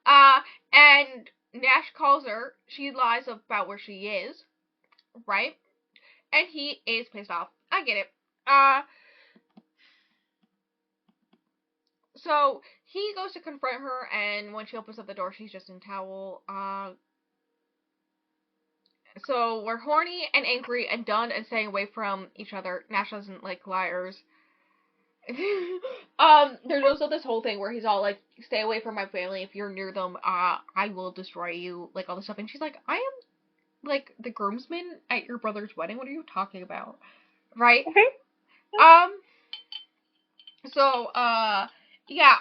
And Nash calls her. She lies about where she is, right? And he is pissed off. I get it. So he goes to confront her, and when she opens up the door, she's just in a towel. So we're horny and angry and done and staying away from each other. Nash doesn't like liars. There's also this whole thing where he's all like, stay away from my family. If you're near them, I will destroy you. Like all this stuff. And she's like, I am like the groomsman at your brother's wedding. What are you talking about? Right? So, yeah,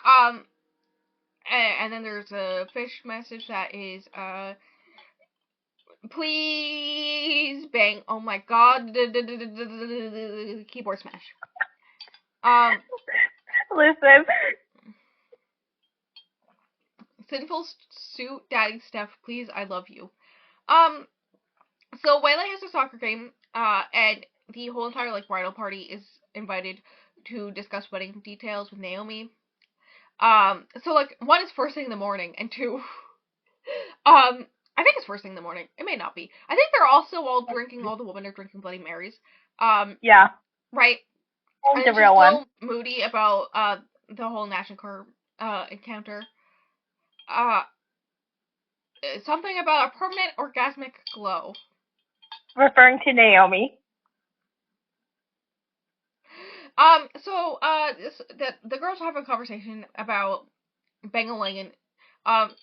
and then there's a fish message that is, please bang. Oh my god. Keyboard smash. Listen. Sinful suit, Daddy Steph, please, I love you. So Waylay has a soccer game, and the whole entire, like, bridal party is invited to discuss wedding details with Naomi. So, like, one is first thing in the morning, and two, I think it's first thing in the morning. It may not be. I think they're also all drinking, all the women are drinking Bloody Marys. Yeah. Right? And the real one. Moody about, the whole Nash and Kerr, encounter. Something about a permanent orgasmic glow. Referring to Naomi. So, the girls have a conversation about Bangalangan.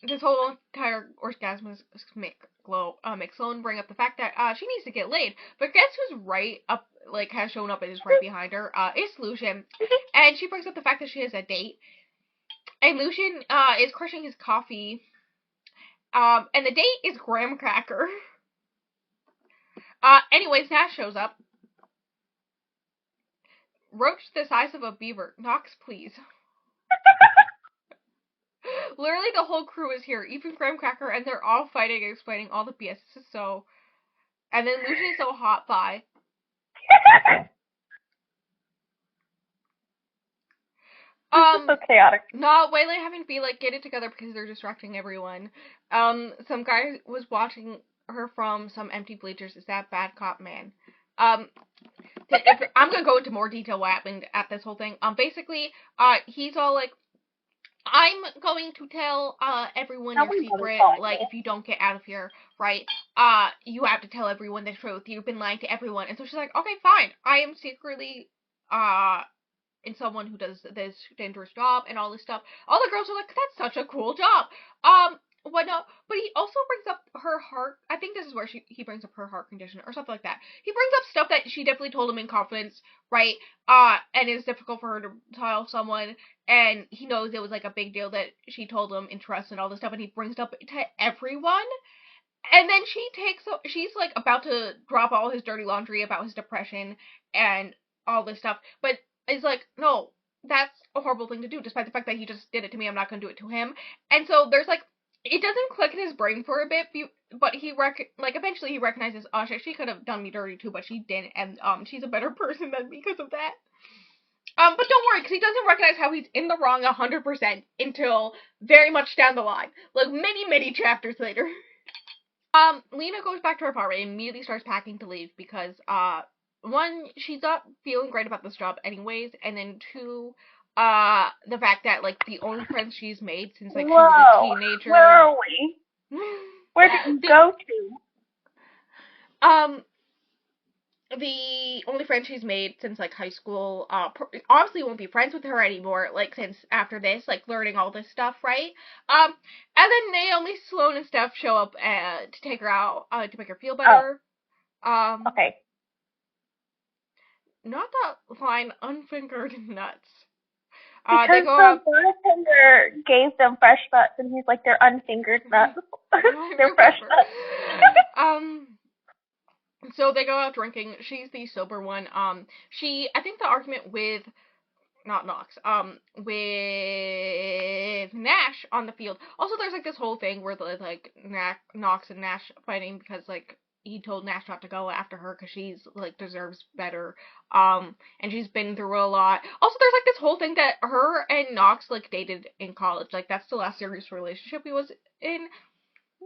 This whole entire orgasmic glow makes Sloane bring up the fact that she needs to get laid. But guess who's right up, like, has shown up and is right behind her? It's Lucian. And she brings up the fact that she has a date. And Lucian is crushing his coffee. And the date is graham cracker. Anyways, Nash shows up. Roach the size of a beaver. Knox, please. Literally, the whole crew is here, even Graham Cracker, and they're all fighting and explaining all the BS. So, and then Lucian is so hot by. So chaotic. Not Waylay having to be like, get it together because they're distracting everyone. Some guy was watching her from some empty bleachers. Is that bad cop man? I'm gonna go into more detail what happened at this whole thing. Basically, he's all like, I'm going to tell everyone your secret. Like, if you don't get out of here, right? You have to tell everyone the truth. You've been lying to everyone. And so she's like, okay, fine. I am secretly in someone who does this dangerous job and all this stuff. All the girls are like, that's such a cool job. Whatnot. But he also brings up her heart. I think this is where he brings up her heart condition or something like that. He brings up stuff that she definitely told him in confidence, right? And it's difficult for her to tell someone. And he knows it was like a big deal that she told him in trust and all this stuff. And he brings it up to everyone. And then she's like about to drop all his dirty laundry about his depression and all this stuff, but is like, no, that's a horrible thing to do, despite the fact that he just did it to me, I'm not gonna do it to him. And so there's like, it doesn't click in his brain for a bit, but eventually he recognizes, oh shit, she could have done me dirty too, but she didn't, and she's a better person than me because of that. But don't worry, because he doesn't recognize how he's in the wrong 100% until very much down the line, like many, many chapters later. Lena goes back to her apartment and immediately starts packing to leave because, one, she's not feeling great about this job anyways, and then two, the fact that, like, the only friends she's made since, like, she was a teenager. Where are we? Where did you go to? The only friend she's made since, like, high school, obviously won't be friends with her anymore, like, since after this, like, learning all this stuff, right? And then Naomi, Sloane, and Steph show up, to take her out, to make her feel better. Okay. Not that line, unfingered nuts. Because the bartender gave them fresh nuts, and he's like, they're unfingered nuts. They're fresh nuts. So they go out drinking. She's the sober one. I think the argument with, not Knox, with Nash on the field. Also, there's, like, this whole thing where, like, Knox and Nash fighting because, like, he told Nash not to go after her because she's, like, deserves better. And she's been through a lot. Also, there's, like, this whole thing that her and Knox, like, dated in college. Like, that's the last serious relationship he was in.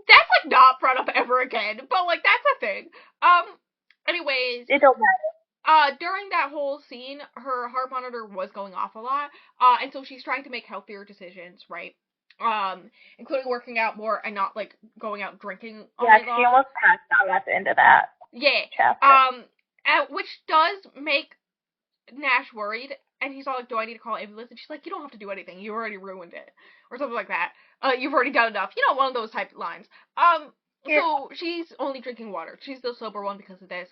That's, like, not brought up ever again, but, like, that's a thing. Anyways. It don't matter. During that whole scene, her heart monitor was going off a lot, and so she's trying to make healthier decisions, right? Including working out more and not, like, going out drinking all night long. Yeah, she almost passed out at the end of that. Yeah. Chapter. Which does make Nash worried, and he's all like, do I need to call an ambulance? And she's like, you don't have to do anything, you already ruined it. Or something like that. You've already done enough. You know, one of those type of lines. So she's only drinking water. She's the sober one because of this.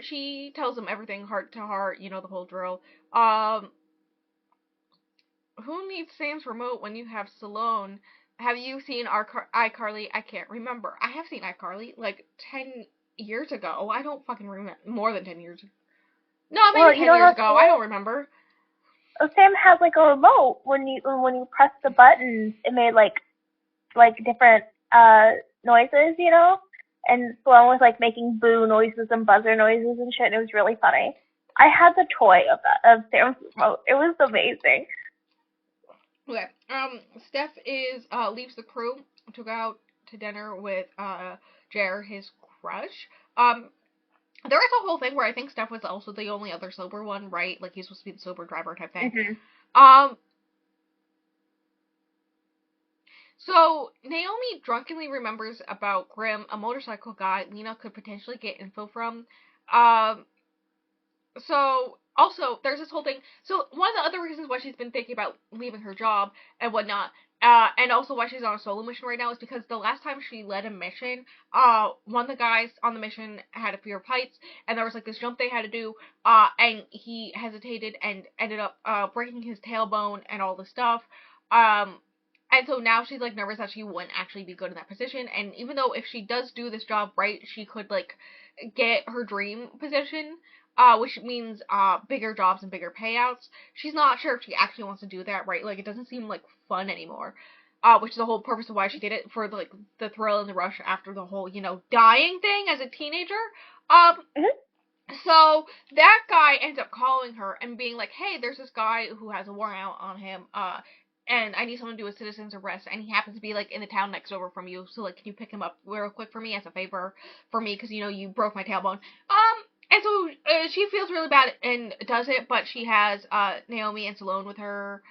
She tells him everything heart to heart, you know, the whole drill. Who needs Sam's remote when you have Stallone? Have you seen iCarly? I can't remember. I have seen iCarly, like, 10 years ago. I don't fucking remember. More than 10 years ago. No, maybe 10 years ago. I don't remember. Sam has, like, a remote. When you press the buttons, it made, like different, noises, you know? And Sloane was, like, making boo noises and buzzer noises and shit, and it was really funny. I had the toy of Sam's remote. It was amazing. Okay. Steph leaves the crew to go out to dinner with, Jer, his crush. There is a whole thing where I think Steph was also the only other sober one, right? Like, he's supposed to be the sober driver type thing. Mm-hmm. So, Naomi drunkenly remembers about Grim, a motorcycle guy Lena could potentially get info from. So, also, there's this whole thing. So, one of the other reasons why she's been thinking about leaving her job and whatnot, and also why she's on a solo mission right now, is because the last time she led a mission, one of the guys on the mission had a fear of heights, and there was, like, this jump they had to do, and he hesitated and ended up, breaking his tailbone and all this stuff. And so now she's, like, nervous that she wouldn't actually be good in that position, and even though if she does do this job right, she could, like, get her dream position, which means, bigger jobs and bigger payouts, she's not sure if she actually wants to do that, right? Like, it doesn't seem, like, fun anymore, which is the whole purpose of why she did it, for, like, the thrill and the rush after the whole, you know, dying thing as a teenager. So, that guy ends up calling her and being like, hey, there's this guy who has a warrant out on him, and I need someone to do a citizen's arrest, and he happens to be, like, in the town next over from you, so, like, can you pick him up real quick for me as a favor for me, because, you know, you broke my tailbone. And so, she feels really bad and does it, but she has, Naomi and Stallone with her,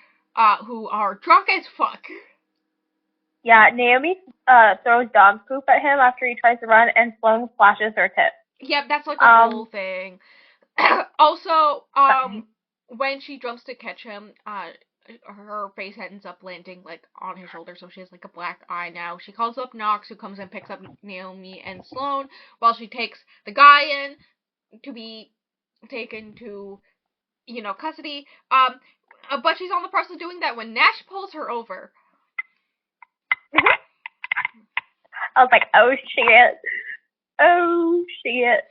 who are drunk as fuck. Yeah, Naomi, throws dog poop at him after he tries to run, and Sloane flashes her tip. Yep, that's, like, the whole thing. Also, when she jumps to catch him, her face ends up landing, like, on his shoulder, so she has, like, a black eye now. She calls up Knox, who comes and picks up Naomi and Sloane, while she takes the guy in to be taken to, you know, custody. But she's on the process of doing that when Nash pulls her over. I was like, oh shit. Oh shit.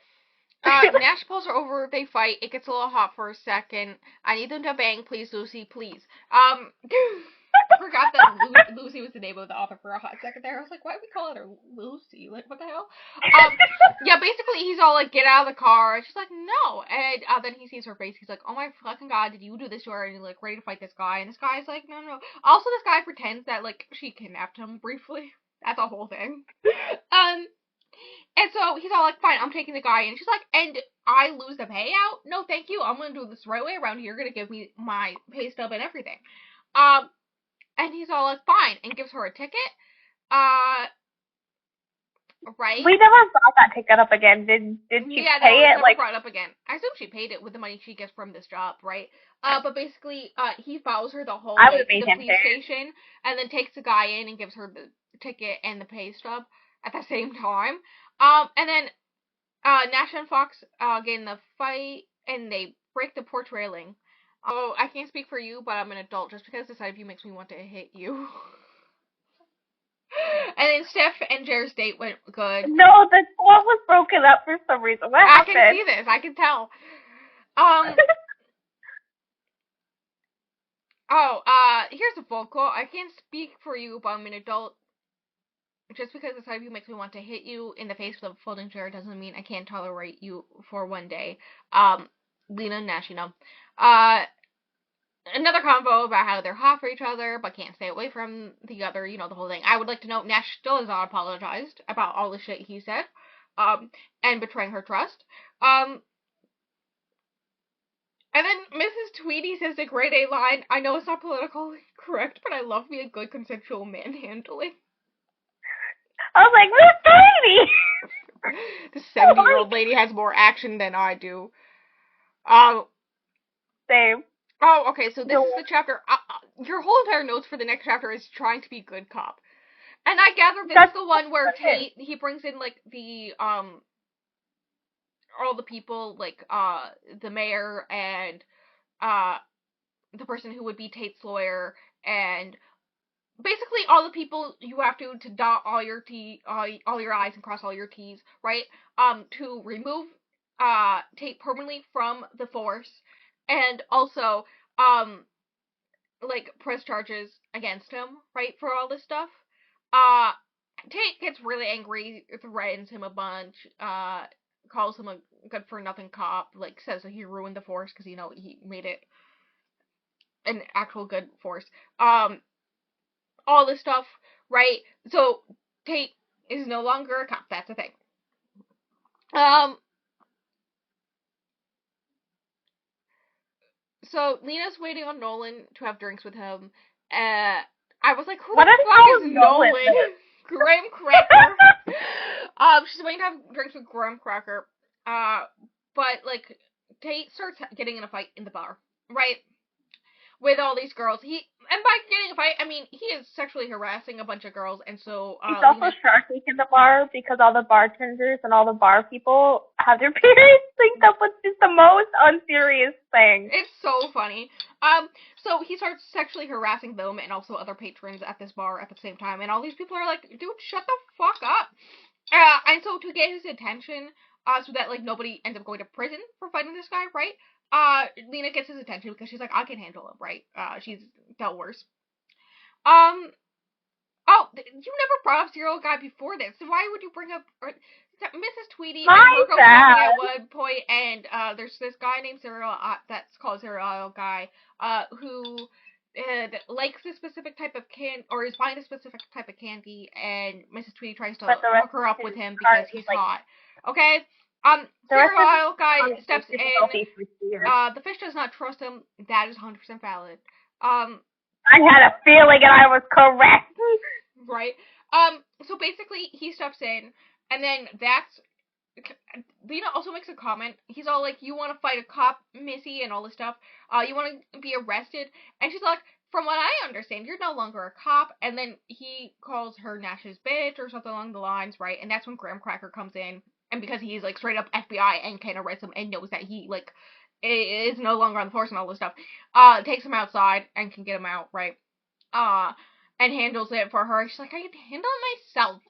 Nash pulls her over, they fight, it gets a little hot for a second. I need them to bang, please, Lucy, please. I forgot that Lucy was the name of the author for a hot second there. I was like, why are we calling her Lucy? Like, what the hell? Yeah, basically, he's all like, get out of the car. And she's like, no. And then he sees her face. He's like, oh my fucking god, did you do this to her? And he's like, ready to fight this guy. And this guy's like, no, no. Also, this guy pretends that, like, she kidnapped him briefly. That's a whole thing. And so he's all like, fine, I'm taking the guy. And she's like, and I lose the payout? No, thank you. I'm going to do this the right way around. You're going to give me my pay stub and everything. And he's all like, fine, and gives her a ticket. Right? We never brought that ticket up again. Did she pay it? Never brought it up again. I assume she paid it with the money she gets from this job, right? But basically, he follows her the whole way to the police station, and then takes the guy in and gives her the ticket and the pay stub at the same time. And then Nash and Fox get in the fight, and they break the porch railing. Oh, I can't speak for you, but I'm an adult. Just because the side of you makes me want to hit you. And then Steph and Jared's date went good. No, the quote was broken up for some reason. What happened? I can see this. I can tell. Here's a full quote. I can't speak for you, but I'm an adult. Just because the side of you makes me want to hit you in the face with a folding chair doesn't mean I can't tolerate you for one day. Lena and Nash, you know. Another convo about how they're hot for each other, but can't stay away from the other, you know, the whole thing. I would like to note Nash still has not apologized about all the shit he said, and betraying her trust. And then Mrs. Tweedy says the grade A line, I know it's not politically correct, but I love me a good consensual manhandling. I was like, Miss Tweedy! The 70-year-old lady has more action than I do. Same. Oh, okay, so this is the chapter. Your whole entire notes for the next chapter is trying to be good cop. And I gather this is the one where Tate, he brings in, like, the, all the people, like, the mayor and, the person who would be Tate's lawyer, and basically all the people you have to dot all your all your I's and cross all your T's, right? To remove, Tate permanently from the force. And also, like, press charges against him, right, for all this stuff. Tate gets really angry, threatens him a bunch, calls him a good-for-nothing cop, like, says that he ruined the force because, you know, he made it an actual good force. All this stuff, right? So, Tate is no longer a cop, that's the thing. So, Lena's waiting on Nolan to have drinks with him. I was like, who the fuck is Nolan? Graham Cracker. She's waiting to have drinks with Graham Cracker. But, like, Tate starts getting in a fight in the bar, right? With all these girls. And by getting a fight, I mean, he is sexually harassing a bunch of girls, and so, he's also Shark Week in the bar, because all the bartenders and all the bar people have their periods synced up, which is the most unserious thing. It's so funny. So he starts sexually harassing them and also other patrons at this bar at the same time, and all these people are like, dude, shut the fuck up. And so to get his attention, so that, like, nobody ends up going to prison for fighting this guy, right? Lena gets his attention because she's like, I can handle him, right? She's dealt worse. Oh, you never brought up Serial Guy before this, so why would you bring up Mrs. Tweedy and her go shopping at one point, and there's this guy named Serial, that's called Serial Guy, who likes a specific type of or is buying a specific type of candy, and Mrs. Tweedy tries to hook her up with him because he's hot. Okay? Serial Guy steps in. The fish does not trust him. That is 100% valid. I had a feeling and I was correct. Right. So basically, he steps in, and then Lena also makes a comment. He's all like, you want to fight a cop, Missy, and all this stuff. You want to be arrested. And she's like, from what I understand, you're no longer a cop. And then he calls her Nash's bitch or something along the lines, right? And that's when Graham Cracker comes in. And because he's, like, straight up FBI and can arrest him and knows that he, like, is no longer on the force and all this stuff, takes him outside and can get him out, right? and handles it for her. She's like, I can handle it myself.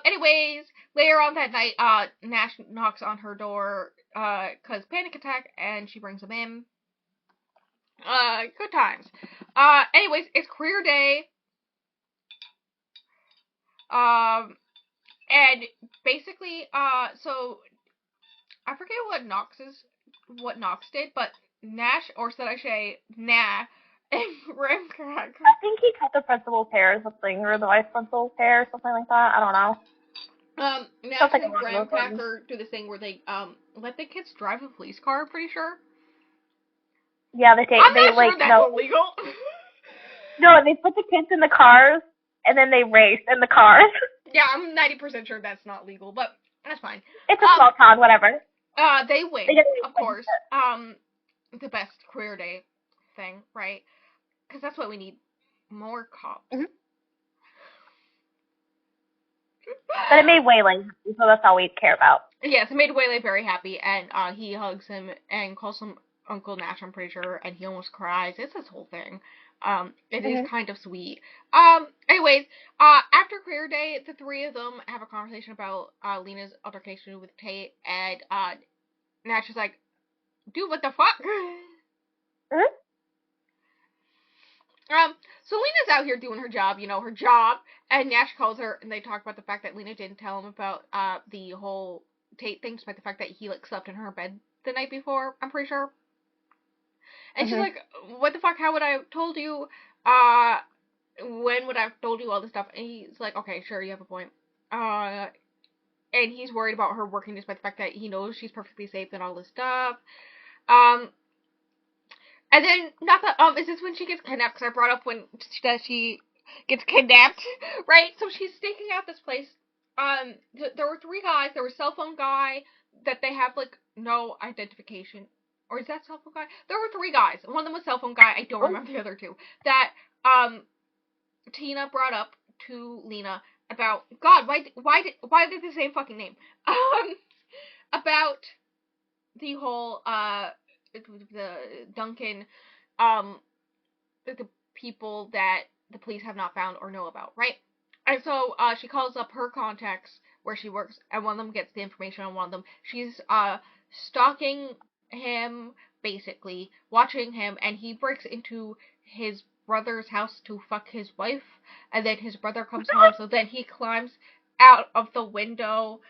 Anyways, later on that night, Nash knocks on her door, cause panic attack, and she brings him in. Good times. Anyways, it's career day. And basically, so I forget what Knox did, but Nash, or should I say, Nah, and Ramcrack. I think he cut the principal's hair or something, or the vice principal's hair or something like that. I don't know. Nash and Ramcracker do this thing where they, let the kids drive a police car, I'm pretty sure. Yeah, they sure that's illegal. No, they put the kids in the cars, and then they race in the cars. Yeah, I'm 90% sure that's not legal, but that's fine. It's a small town, whatever. They win, of course. The best career day thing, right? Because that's what we need. More cops. Mm-hmm. But it made Waylon happy, so that's all we care about. Yes, it made Waylon very happy, and he hugs him and calls him Uncle Nash, I'm pretty sure, and he almost cries. It's this whole thing. It is kind of sweet. Anyways, after career day, the three of them have a conversation about Lena's altercation with Tate, and Nash is like, dude, what the fuck? Mm-hmm. So Lena's out here doing her job, her job, and Nash calls her, and they talk about the fact that Lena didn't tell him about the whole Tate thing, despite the fact that he, slept in her bed the night before, I'm pretty sure. And she's like, what the fuck, how would I have told you, when would I have told you all this stuff? And he's like, okay, sure, you have a point. And he's worried about her working despite the fact that he knows she's perfectly safe and all this stuff. And then, is this when she gets kidnapped? Because I brought up when she gets kidnapped, right? So she's staking out this place. There were three guys. There was a cell phone guy that they have, no identification. Or is that cell phone guy? There were three guys. One of them was cell phone guy. I don't remember the other two. That, Tina brought up to Lena about, God, why did the same fucking name? About the whole, the Duncan, the people that the police have not found or know about, right? And so, she calls up her contacts where she works, and one of them gets the information on one of them. She's, stalking him, basically, watching him, and he breaks into his brother's house to fuck his wife, and then his brother comes home, so then he climbs out of the window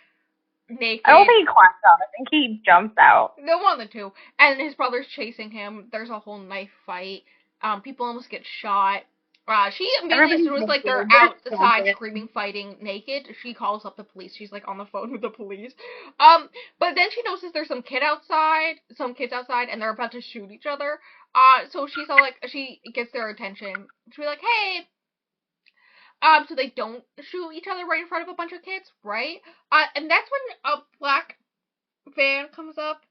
naked. I don't think he climbs out. I think he jumps out. No, one of the two. And his brother's chasing him. There's a whole knife fight. People almost get shot. She immediately, as soon as they're outside screaming, fighting, naked, she calls up the police. She's on the phone with the police. But then she notices there's some kids outside, and they're about to shoot each other. So she's all she gets their attention. She's like, hey. So they don't shoot each other right in front of a bunch of kids, right? And that's when a black van comes up,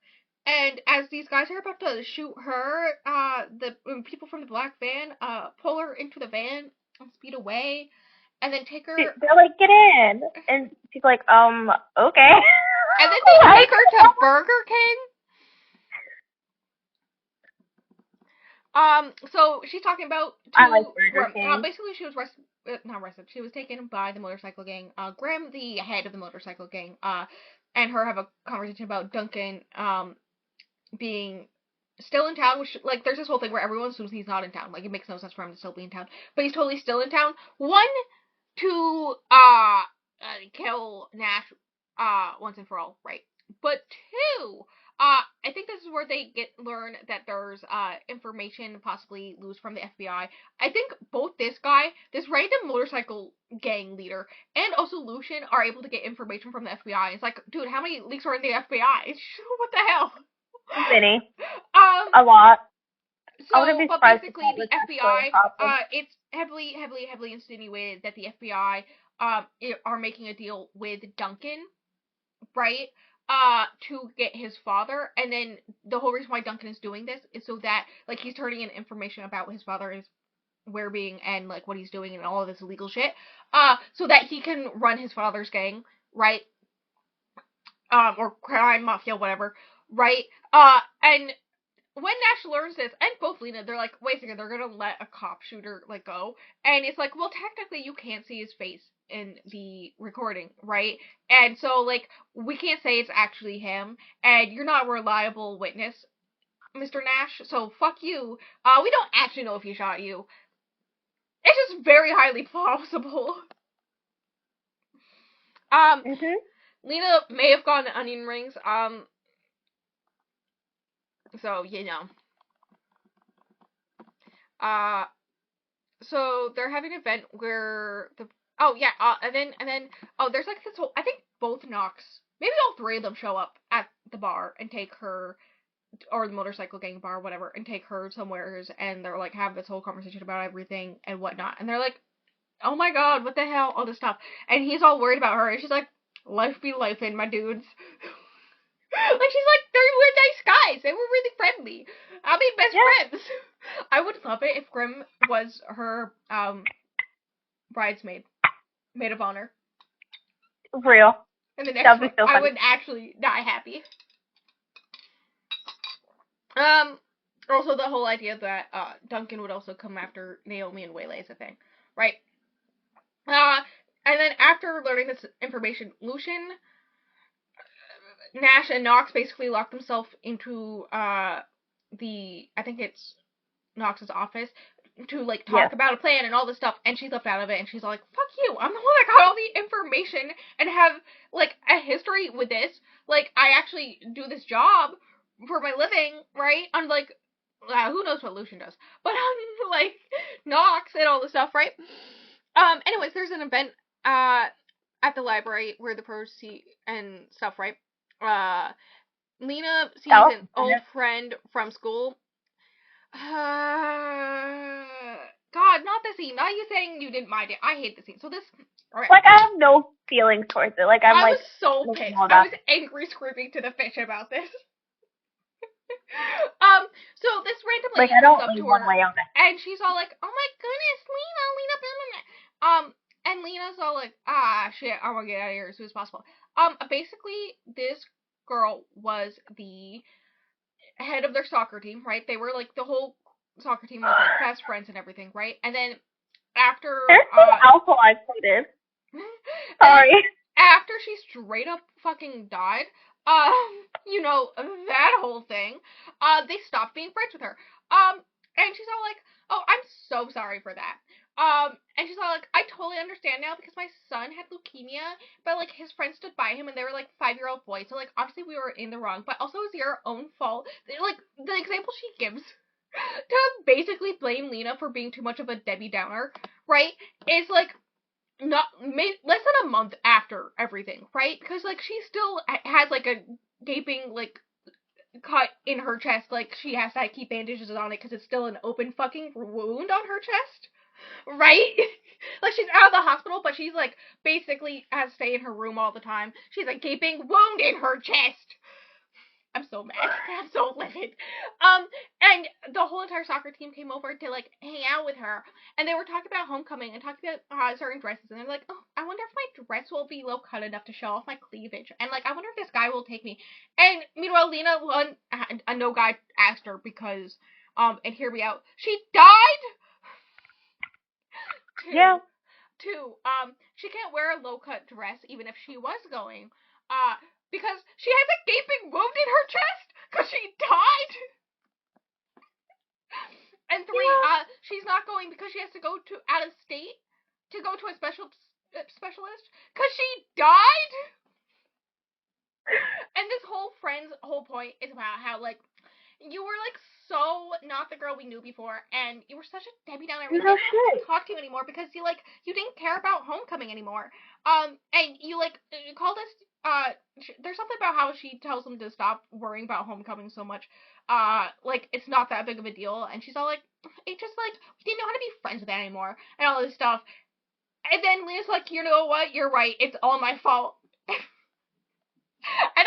and as these guys are about to shoot her, the people from the black van, pull her into the van and speed away, and then take her. They're like, get in, and she's like, okay. And then they take her to Burger King. So she's talking about I like Burger King. Basically, she was not arrested. She was taken by the motorcycle gang. Graham, the head of the motorcycle gang, and her have a conversation about Duncan, being still in town, which, there's this whole thing where everyone assumes he's not in town. It makes no sense for him to still be in town. But he's totally still in town. One, to, kill Nash, once and for all, right? But two, I think this is where they learn that there's, information possibly loose from the FBI. I think both this guy, this random motorcycle gang leader, and also Lucian are able to get information from the FBI. It's dude, how many leaks are in the FBI? What the hell? Many. A lot. So, but basically, the FBI, it's heavily insinuated that the FBI, are making a deal with Duncan, right? To get his father, and then the whole reason why Duncan is doing this is so that, he's turning in information about his father's where-being and, what he's doing and all of this illegal shit, so that he can run his father's gang, right? Or crime, mafia, whatever, right? And when Nash learns this, and both Lena, they're like, wait a second, they're gonna let a cop shooter, like, go? And it's like, well, technically you can't see his face in the recording, right? And so, like, we can't say it's actually him, and you're not a reliable witness, Mr. Nash, so fuck you. We don't actually know if he shot you. It's just very highly plausible. Lena may have gone to onion rings, so, you know. So they're having an event where and then there's like this whole, I think both Knox, maybe all three of them show up at the bar and take her, or the motorcycle gang bar, whatever, and take her somewheres, and they're like have this whole conversation about everything and whatnot, and they're like, oh my god, what the hell, all this stuff, and he's all worried about her, and she's like, life be life in my dudes. Like, she's like, they were nice guys. They were really friendly. I mean, best friends. I would love it if Grim was her bridesmaid, maid of honor. Real. And the next one, so I would actually die happy. Also the whole idea that Duncan would also come after Naomi and waylay is a thing, right? And then after learning this information, Lucian, Nash, and Knox basically locked themselves into I think it's Knox's office to like talk about a plan and all this stuff, and she's left out of it, and she's like, fuck you, I'm the one that got all the information and have like a history with this, like I actually do this job for my living, right? I'm like, who knows what Lucian does, but like Knox and all this stuff, right? Anyways, there's an event at the library where the pros see and stuff, right? Lena sees an old friend from school. God, not the scene. Not you saying you didn't mind it. I hate the scene. So this, alright. Like, I have no feelings towards it. Like, I was so pissed. I was angry screaming to the fish about this. So this random lady comes up to her, and she's all like, oh my goodness, Lena, blah, blah, blah. And Lena's all like, shit, I want to get out of here as soon as possible. Basically, this girl was the head of their soccer team, right? They were like, the whole soccer team was like best friends and everything, right? And then after there's some alcohol included. Sorry. After she straight up fucking died, you know, that whole thing, they stopped being friends with her. And she's all like, oh, I'm so sorry for that. And she's all like, I totally understand now because my son had leukemia, but like his friends stood by him and they were like 5-year-old boys, so like obviously we were in the wrong, but also it's your own fault. Like the example she gives to basically blame Lena for being too much of a Debbie Downer, right, is like not less than a month after everything, right? Because like she still has like a gaping like cut in her chest, like she has to keep bandages on it because it's still an open fucking wound on her chest. Right? Like, she's out of the hospital, but she's, like, basically has to stay in her room all the time. She's a gaping wound in her chest. I'm so mad. I'm so livid. And the whole entire soccer team came over to, like, hang out with her. And they were talking about homecoming and talking about certain dresses. And they're like, oh, I wonder if my dress will be low cut enough to show off my cleavage. And, like, I wonder if this guy will take me. And, meanwhile, Lena, no guy asked her because, and hear me out, she died! Two, she can't wear a low-cut dress even if she was going, because she has a gaping wound in her chest because she died. And three, she's not going because she has to go to out of state to go to a specialist because she died. And this whole friend's whole point is about how like you were like so not the girl we knew before, and you were such a Debbie Downer. We didn't talk to you anymore because you didn't care about homecoming anymore. And you like called us. There's something about how she tells them to stop worrying about homecoming so much. Like it's not that big of a deal, and she's all like, it just like we didn't know how to be friends with that anymore, and all this stuff. And then Lena's like, you know what? You're right. It's all my fault. And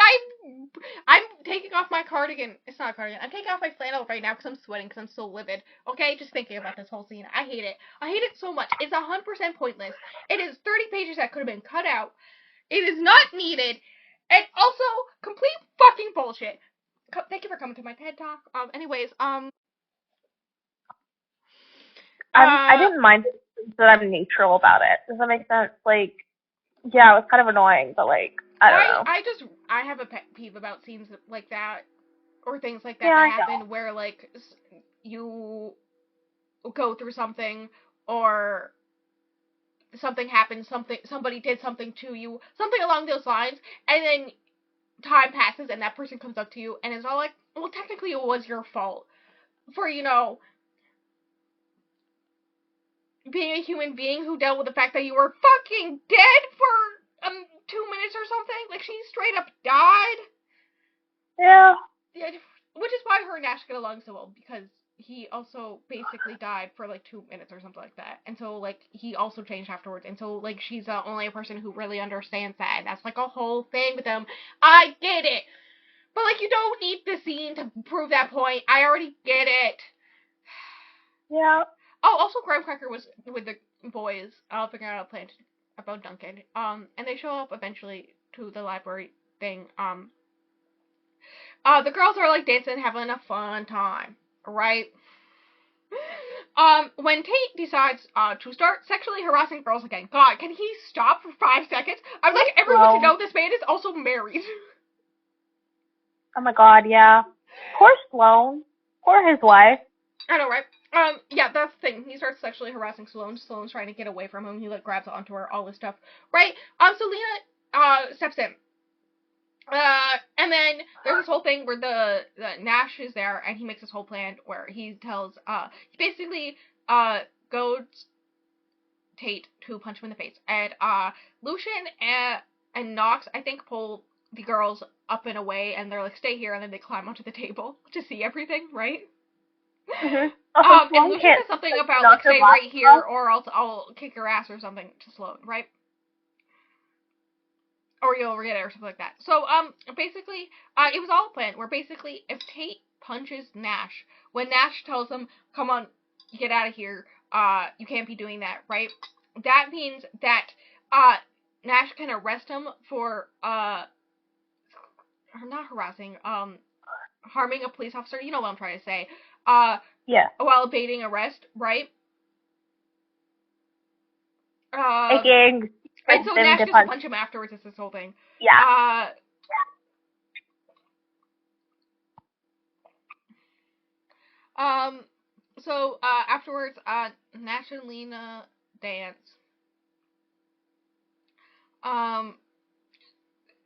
I'm taking off my cardigan. It's not a cardigan. I'm taking off my flannel right now because I'm sweating because I'm so livid. Okay, just thinking about this whole scene. I hate it. I hate it so much. It's 100% pointless. It is 30 pages that could have been cut out. It is not needed. And also, complete fucking bullshit. thank you for coming to my TED Talk. Anyways, I didn't mind that I'm neutral about it. Does that make sense? Like, yeah, it was kind of annoying, but like, I don't know. I have a pet peeve about scenes like that or things like that Yeah, that I know. happen where like you go through something or something happened, somebody did something to you, something along those lines, and then time passes and that person comes up to you and is all like, well, technically it was your fault for, being a human being who dealt with the fact that you were fucking dead for 2 minutes or something. Like, she straight up died. Yeah. Yeah, which is why her and Nash get along so well, because he also basically died for like 2 minutes or something like that. And so, like, he also changed afterwards. And so, like, she's the only person who really understands that. And that's like a whole thing with them. I get it. But, like, you don't need the scene to prove that point. I already get it. Yeah. Oh, also, Graham Cracker was with the boys figuring out a plan about Duncan. And they show up eventually to the library thing. The girls are like dancing, having a fun time, right? When Tate decides to start sexually harassing girls again, God, can he stop for 5 seconds? I'd like everyone to know this man is also married. Oh my God, yeah. Poor Sloan. Poor his wife. I know, right? Yeah, that's the thing. He starts sexually harassing Sloan. Sloan's trying to get away from him. He, like, grabs onto her, all this stuff, right? So Lena, steps in. And then there's this whole thing where the Nash is there, and he makes this whole plan where he tells, he basically, goads Tate to punch him in the face. And, Lucian and Nox, I think, pull the girls up and away, and they're like, stay here, and then they climb onto the table to see everything, right? Mm-hmm. And Lucian says something about, like, stay right here, or I'll kick your ass or something to Sloan, right? Or you'll forget it or something like that. So, basically, it was all planned, where basically, if Tate punches Nash, when Nash tells him, come on, get out of here, you can't be doing that, right? That means that, Nash can arrest him for, not harassing, harming a police officer, you know what I'm trying to say, yeah. While evading arrest, right? Again, and so Nash gets to punch him afterwards, it's this whole thing. Yeah. So, afterwards, Nash and Lena dance.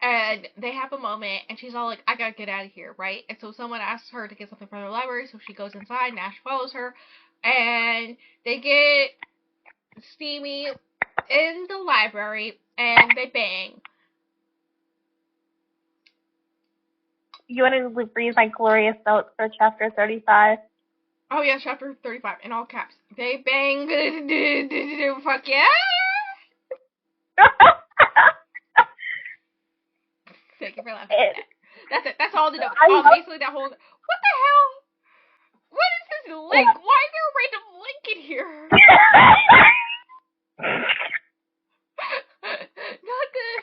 And they have a moment, and she's all like, I gotta get out of here, right? And so someone asks her to get something from the library, so she goes inside, Nash follows her, and they get steamy in the library, and they bang. You want to read my glorious notes for chapter 35? Oh yeah, chapter 35, in all caps. They bang, fuck yeah! Thank you for laughing at that. That's it. That's all the notes. Basically that whole... What the hell? What is this link? Why is there a random link in here? Not good.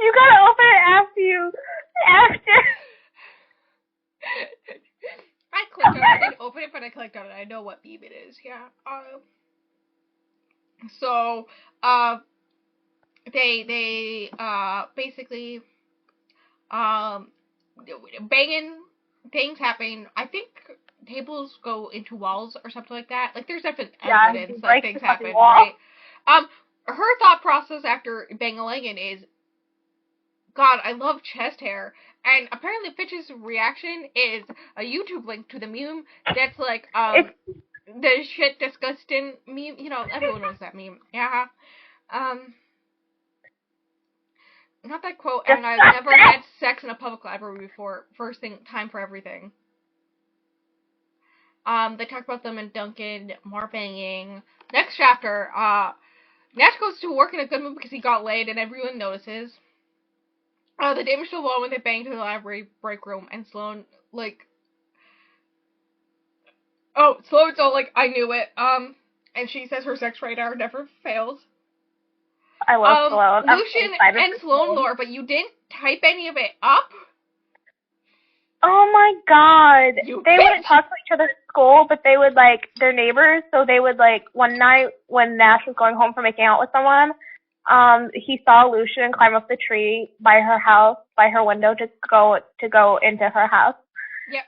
You gotta open it after. I clicked on it. I didn't open it, but I clicked on it. I know what meme it is. Yeah. So, they basically, banging things happen. I think tables go into walls or something like that. Like, there's definitely evidence that things happen, right? Her thought process after bang-a-langin' is, God, I love chest hair. And apparently Fitch's reaction is a YouTube link to the meme that's like, the shit disgusting meme. You know, everyone knows that meme. Yeah. Not that quote, and I've never had sex in a public library before. First thing, time for everything. They talk about them and Duncan, more banging. Next chapter, Nash goes to work in a good mood because he got laid and everyone notices. The damage to the wall when they bang to the library break room, and Sloan, like... Oh, Sloan's all like, I knew it. And she says her sex radar never fails. I love Sloan. Lucian and Sloan lore, but you didn't type any of it up? Oh my god. They wouldn't talk to each other at school, but they would, like, they're neighbors, so they would, like, one night when Nash was going home from making out with someone, he saw Lucian climb up the tree by her house, by her window, to go into her house. Yep.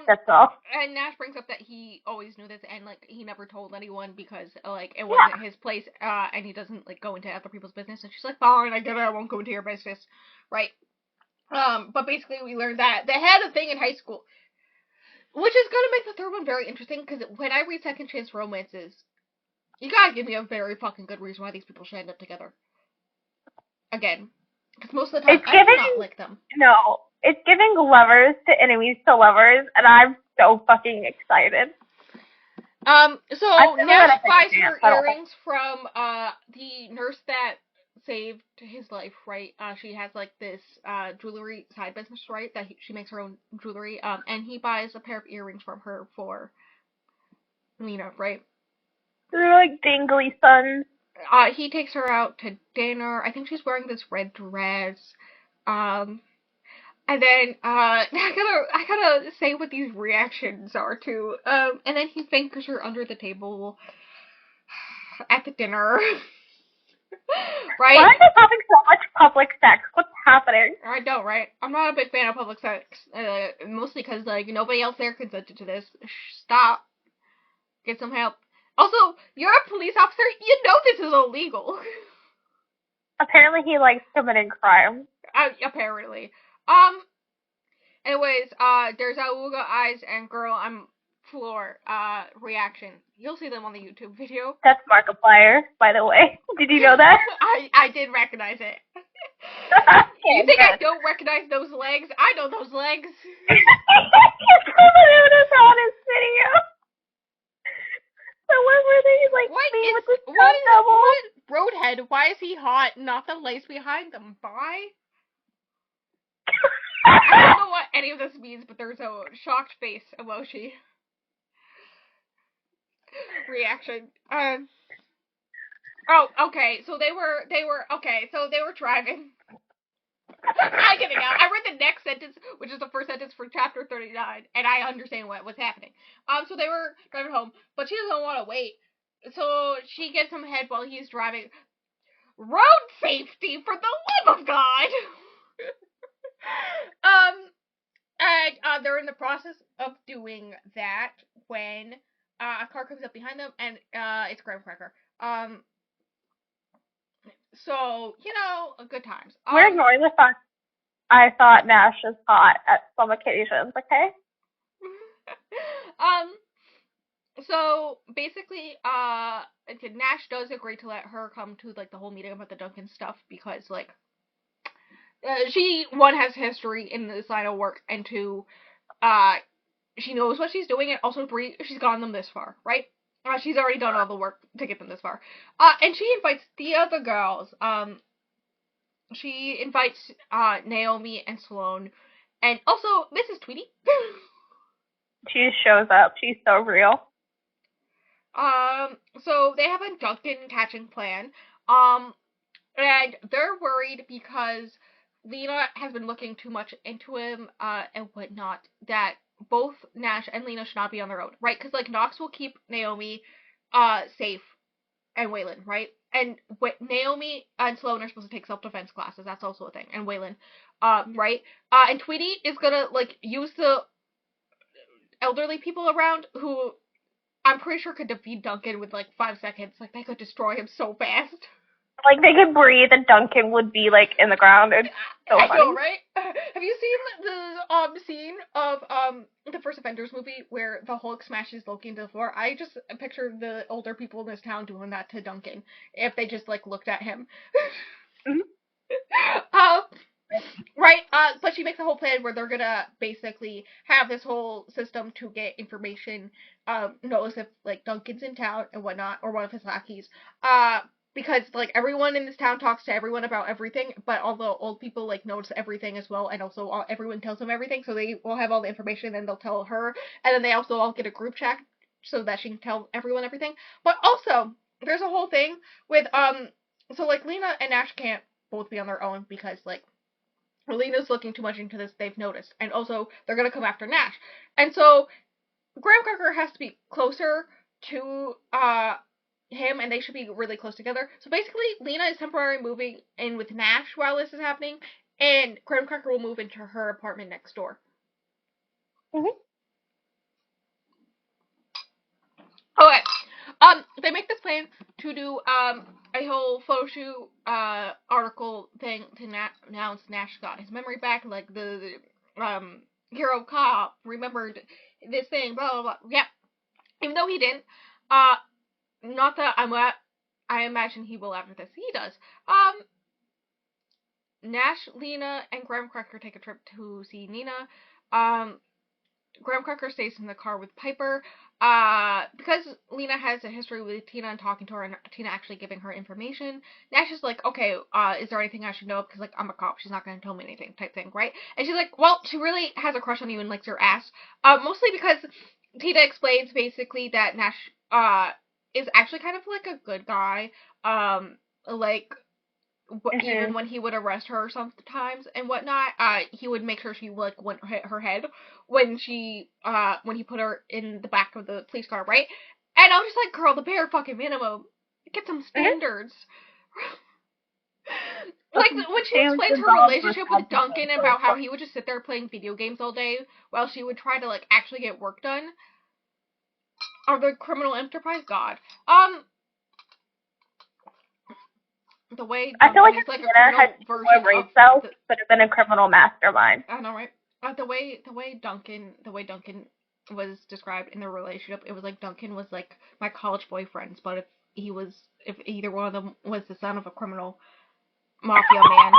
That's all. And Nash brings up that he always knew this, and, like, he never told anyone because, like, it wasn't his place, and he doesn't, like, go into other people's business. And she's like, fine, I get it, I won't go into your business. Right? But basically we learned that they had a thing in high school, which is gonna make the third one very interesting, because when I read second chance romances, you gotta give me a very fucking good reason why these people should end up together. Again. Because most of the time, I do not like them. No. It's giving lovers to enemies to lovers, and I'm so fucking excited. So Nash buys her earrings from, the nurse that saved his life, right? She has, like, this, jewelry side business, right? That she makes her own jewelry, and he buys a pair of earrings from her for Lena, right? They're like dangly suns. He takes her out to dinner. I think she's wearing this red dress. And then, I gotta say what these reactions are to, and then he fingers her under the table at the dinner. Right? Why are they having so much public sex? What's happening? I know, right? I'm not a big fan of public sex, mostly because, like, nobody else there consented to this. Stop. Get some help. Also, you're a police officer, you know this is illegal. Apparently he likes committing crime. Apparently. Anyways, there's Awuga Eyes and Girl I'm Floor, reaction. You'll see them on the YouTube video. That's Markiplier, by the way. Did you know that? I did recognize it. You think I don't recognize those legs? I know those legs. It's on his video. So what were they, like, with the stunt double? What? Roadhead, why is he hot? Not the lace behind them. Bye? I don't know what any of this means, but there's a shocked face emoji. Reaction. Oh, okay. So they were driving. I get it now. I read the next sentence, which is the first sentence for chapter 39, and I understand what was happening. So they were driving home, but she doesn't want to wait. So she gives him head while he's driving. Road safety, for the love of God! And they're in the process of doing that when a car comes up behind them, and it's Graham Cracker. So, you know, good times. We're ignoring the fact I thought Nash was hot at some occasions, okay? So basically, Nash does agree to let her come to, like, the whole meeting about the Duncan stuff, because, like, she, one, has history in this line of work, and two, she knows what she's doing, and also three, she's gotten them this far, right? She's already done all the work to get them this far. And she invites the other girls. She invites Naomi and Sloan, and also Mrs. Tweety. She shows up. She's so real. So they have a Duncan catching plan. And they're worried because Lena has been looking too much into him, and whatnot, that both Nash and Lena should not be on their own, right? Because, like, Nox will keep Naomi, safe, and Waylon, right? And Naomi and Sloan are supposed to take self-defense classes, that's also a thing, and Waylon, right? And Tweety is gonna, like, use the elderly people around who I'm pretty sure could defeat Duncan with, like, 5 seconds. Like, they could destroy him so fast. Like, they could breathe and Duncan would be, like, in the ground. It's so funny. I know, right? Have you seen the scene of the First Avengers movie where the Hulk smashes Loki into the floor? I just picture the older people in this town doing that to Duncan if they just, like, looked at him. Right, but she makes a whole plan where they're gonna basically have this whole system to get information, knows if, like, Duncan's in town and whatnot, or one of his lackeys, because, like, everyone in this town talks to everyone about everything, but all the old people, like, notice everything as well, and also everyone tells them everything, so they will have all the information, and they'll tell her, and then they also all get a group chat so that she can tell everyone everything. But also, there's a whole thing with, So, like, Lena and Nash can't both be on their own because, like, Lena's looking too much into this, they've noticed. And also, they're going to come after Nash. And so, Graham Cracker has to be closer to him, and they should be really close together. So basically, Lena is temporarily moving in with Nash while this is happening, and Graham Cracker will move into her apartment next door. Mm-hmm. Okay. They make this plan to do a whole photo shoot article thing to announce Nash got his memory back, like the hero cop remembered this thing, blah blah blah. Yep. Even though he didn't, not that I imagine he will after this. He does. Nash, Lena, and Graham Cracker take a trip to see Nina. Graham Cracker stays in the car with Piper. Because Lena has a history with Tina and talking to her, and Tina actually giving her information, Nash is like, okay, is there anything I should know? Because, like, I'm a cop, she's not going to tell me anything, type thing, right? And she's like, well, she really has a crush on you and likes your ass. Mostly because Tina explains, basically, that Nash, is actually kind of, like, a good guy. Like, even when he would arrest her sometimes and whatnot, he would make sure she like wouldn't hit her head when he put her in the back of the police car, right? And I was just like, girl, the bare fucking minimum. Get some standards. Like, when she explains her relationship with Duncan about how he would just sit there playing video games all day while she would try to, like, actually get work done. Or the criminal enterprise, God. The way Duncan I feel like is like a Atlanta criminal had version more brain of cells, but have been a criminal mastermind. I know, right? The way Duncan was described in their relationship, it was like Duncan was like my college boyfriends, but if either one of them was the son of a criminal mafia man.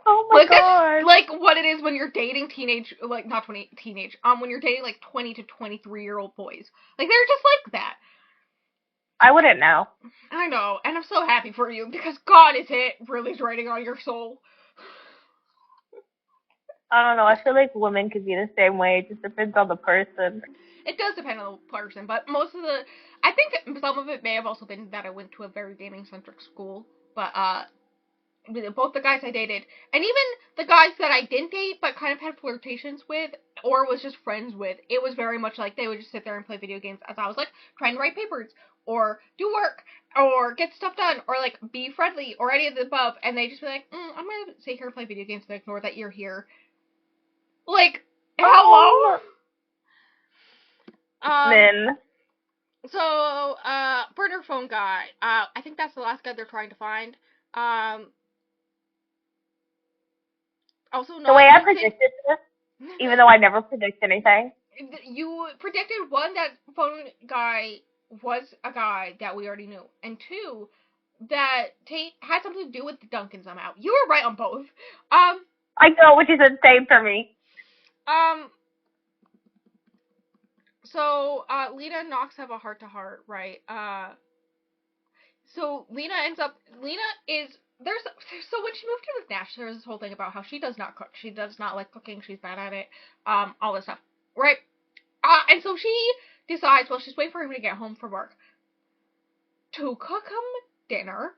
Oh my god! Like what it is when you're dating when you're dating like 20 to 23-year-old boys. Like, they're just like that. I wouldn't know. I know, and I'm so happy for you because God, is it really draining on your soul. I don't know. I feel like women could be the same way. It just depends on the person. It does depend on the person, but I think some of it may have also been that I went to a very gaming-centric school, but, both the guys I dated, and even the guys that I didn't date, but kind of had flirtations with, or was just friends with, it was very much like they would just sit there and play video games as I was, like, trying to write papers, or do work, or get stuff done, or, like, be friendly, or any of the above, and they just be like, I'm gonna sit here and play video games and ignore that you're here. Like, hello? Men. So, burner phone guy. I think that's the last guy they're trying to find. Also, the way I predicted this, even though I never predict anything. You predicted, one, that phone guy was a guy that we already knew, and two, that Tate had something to do with the Duncan somehow. You were right on both. I know, which is insane for me. So, Lena and Knox have a heart-to-heart, right? So Lena is, so when she moved in with Nash, there was this whole thing about how she does not cook. She does not like cooking. She's bad at it. All this stuff, right? And so she decides, while she's waiting for him to get home from work, to cook him dinner.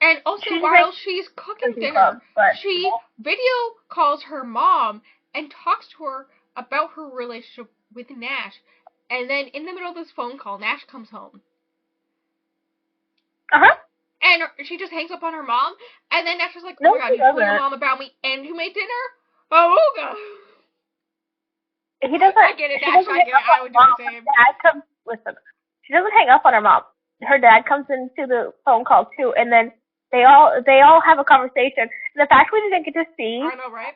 And also, while she's cooking dinner, she video calls her mom and talks to her about her relationship with Nash. And then in the middle of this phone call, Nash comes home. And she just hangs up on her mom. And then Nash is like, oh my god, you told your mom about me and who made dinner? Oh, god. He doesn't. I get it, Nash. I get it. I would do the same. Listen, she doesn't hang up on her mom. Her dad comes into the phone call too, and then they all have a conversation. And the fact we didn't get to see, I know, right?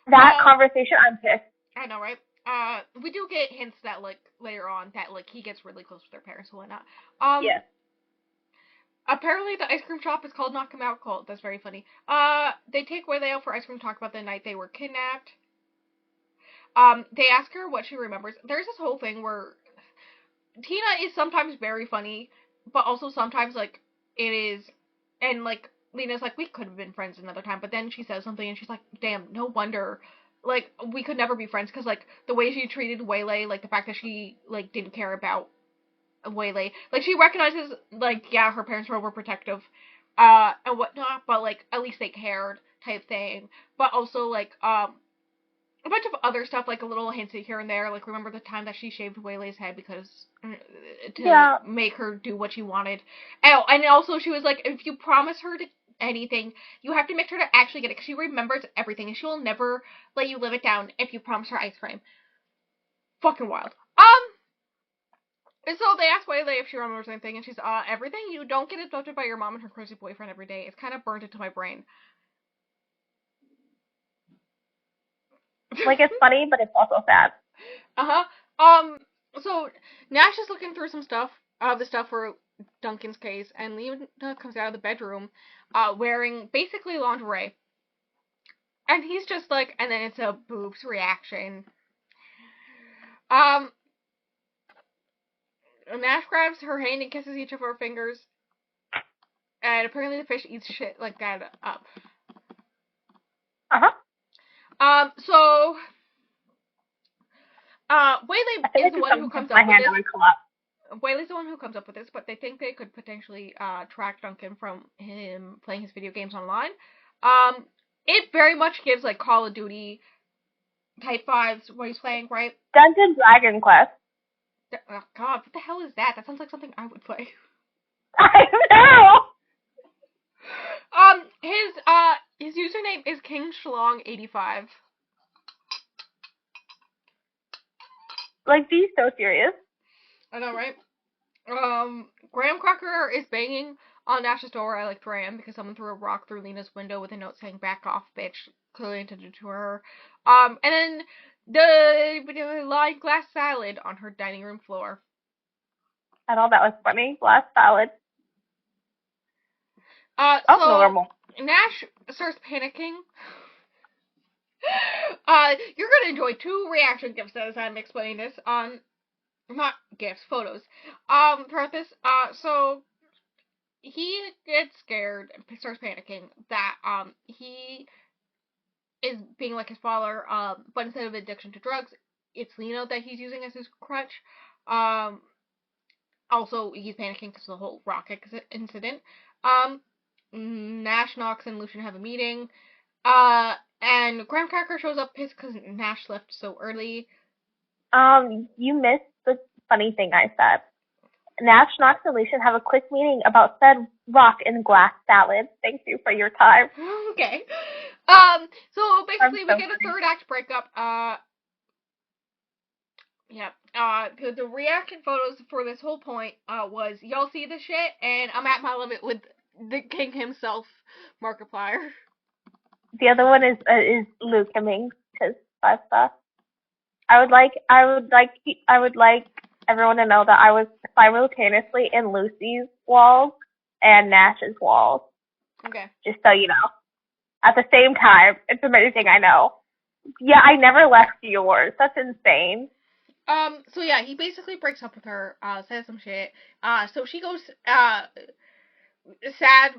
That conversation, I'm pissed. I know, right? We do get hints that, like, later on, that, like, he gets really close with their parents and whatnot. Yeah. Apparently the ice cream shop is called Knock 'em Out Cult. That's very funny. They take Waylay out for ice cream, talk about the night they were kidnapped. They ask her what she remembers. There's this whole thing where Tina is sometimes very funny, but also sometimes, like, it is, and, like, Lena's like, we could have been friends another time, but then she says something and she's like, damn, no wonder, like, we could never be friends, because, like, the way she treated Waylay, like, the fact that she, like, didn't care about Waylay. Like, she recognizes, like, yeah, her parents were overprotective, and whatnot, but, like, at least they cared, type thing. But also, like, a bunch of other stuff, like a little hints here and there. Like, remember the time that she shaved Waylay's head because to make her do what she wanted. Oh, and also she was like, if you promise her anything, you have to make sure to actually get it, because she remembers everything, and she will never let you live it down if you promise her ice cream. Fucking wild. And so they asked Waylay if she remembers anything, and she's, everything. You don't get abducted by your mom and her crazy boyfriend every day. It's kind of burned into my brain. Like, it's funny, but it's also sad. So Nash is looking through some stuff, the stuff for Duncan's case, and Lena comes out of the bedroom, wearing basically lingerie. And he's just like, and then it's a boobs reaction. Nash grabs her hand and kisses each of her fingers, and apparently the fish eats shit like that up. So Waylay is the one who comes up with this. Waylay's the one who comes up with this, but they think they could potentially track Duncan from him playing his video games online. It very much gives, like, Call of Duty type vibes what he's playing, right? Dungeons Dragon Quest. Oh God, what the hell is that? That sounds like something I would play. I know. His username is KingSchlong85. Like, be so serious. I know, right? Graham Cracker is banging on Nash's door. I like Graham because someone threw a rock through Lena's window with a note saying "back off, bitch," clearly intended to her. And then the lying glass salad on her dining room floor. I thought that was funny. Glass salad. So normal. Nash starts panicking. You're gonna enjoy 2 reaction gifs as I'm explaining this. Not gifs, photos. Throughout this, so he gets scared and starts panicking that, he is being like his father, but instead of addiction to drugs, it's Lena that he's using as his crutch. Also, he's panicking because of the whole rock incident. Nash, Knox, and Lucian have a meeting. And Graham Cracker shows up pissed because Nash left so early. You missed the funny thing I said. Nash, Knox, and Lucian have a quick meeting about said rock and glass salad. Thank you for your time. Okay. So basically we get a third act breakup. The reaction photos for this whole point, was, y'all see this shit, and I'm at my limit with the king himself, Markiplier. The other one is Luke Hemmings, because that's I would like everyone to know that I was simultaneously in Lucy's walls and Nash's walls. Okay. Just so you know. At the same time, it's amazing, I know. Yeah, I never left yours. That's insane. So yeah, he basically breaks up with her, says some shit. So she goes, sad,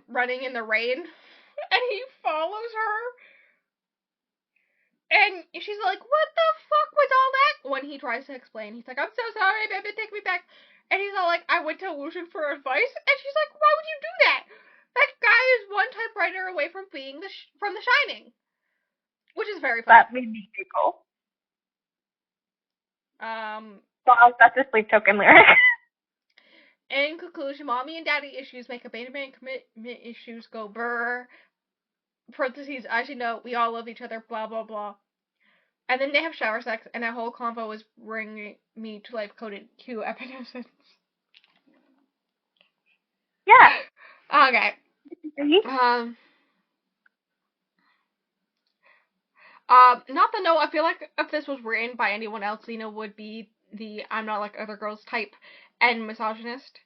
running in the rain, and he follows her. And she's like, what the fuck was all that? When he tries to explain, he's like, I'm so sorry, baby, take me back. And he's all like, I went to Lucian for advice. And she's like, why would you do that? That guy is one typewriter away from being from The Shining. Which is very funny. That made me giggle. Well, that's a Sleep Token lyric. In conclusion, mommy and daddy issues make abandonment and commitment issues go brr. Parentheses, as you know, we all love each other, blah, blah, blah. And then they have shower sex, and that whole convo is bringing me to life-coded Q evanescence. Yeah. Okay. Not the note, I feel like if this was written by anyone else, Lena would be the I'm not like other girls type and misogynist.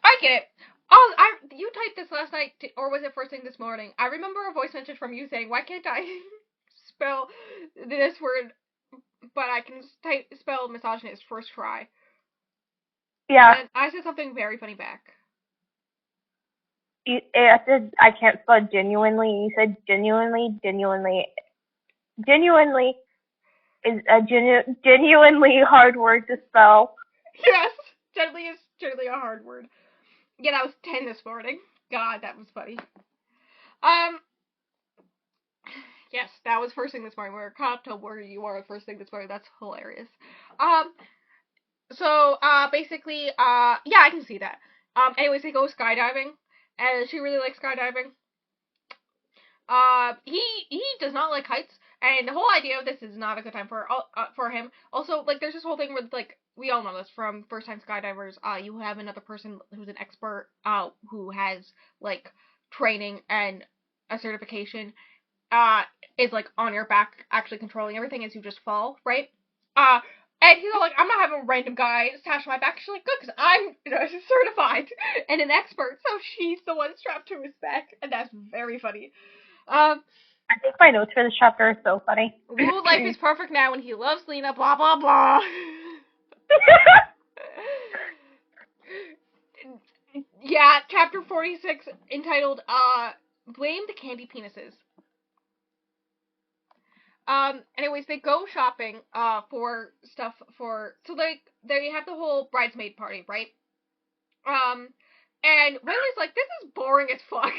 I get it. Oh, you typed this last night, or was it first thing this morning? I remember a voice message from you saying, why can't I spell this word, but I can spell misogynist first try. Yeah. And I said something very funny back. I said I can't spell genuinely. You said genuinely. Genuinely is a genuinely hard word to spell. Yes. Gently is generally a hard word. Yeah, that was 10 this morning. God, that was funny. Yes, that was first thing this morning. We were caught up to where you are first thing this morning. That's hilarious. Basically, yeah, I can see that. Anyways, they go skydiving, and she really likes skydiving. He does not like heights, and the whole idea of this is not a good time for him. Also, like, there's this whole thing with, like, we all know this from first-time skydivers. You have another person who's an expert, who has, like, training and a certification, is, like, on your back, actually controlling everything as you just fall, right? And he's all like, I'm not having a random guy attached to my back. She's like, good, because I'm certified and an expert, so she's the one strapped to his back, and that's very funny. I think my notes for this chapter are so funny. Ooh, life is perfect now, and he loves Lena, blah, blah, blah. Yeah, chapter 46, entitled, Blame the Candy Penises. Anyways, they go shopping, for stuff so they have the whole bridesmaid party, right? And Riley's like, this is boring as fuck.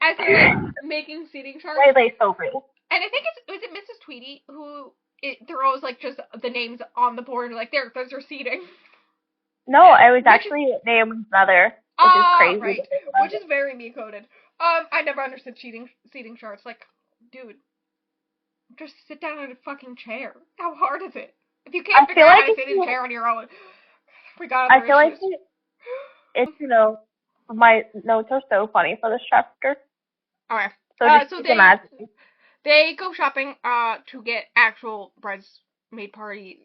As they're, like, making seating charts. Riley's so rude. And I think was it Mrs. Tweedy who throws, like, just the names on the board, like, there's your seating. No, it was actually Naomi's mother, which is crazy. Right, which is very me-coded. I never understood seating charts. Like, dude, just sit down in a fucking chair. How hard is it? If you can't figure out how to sit in a chair on your own, I feel like it's, my notes are so funny for this chapter. Okay. So they go shopping, to get actual bridesmaid party,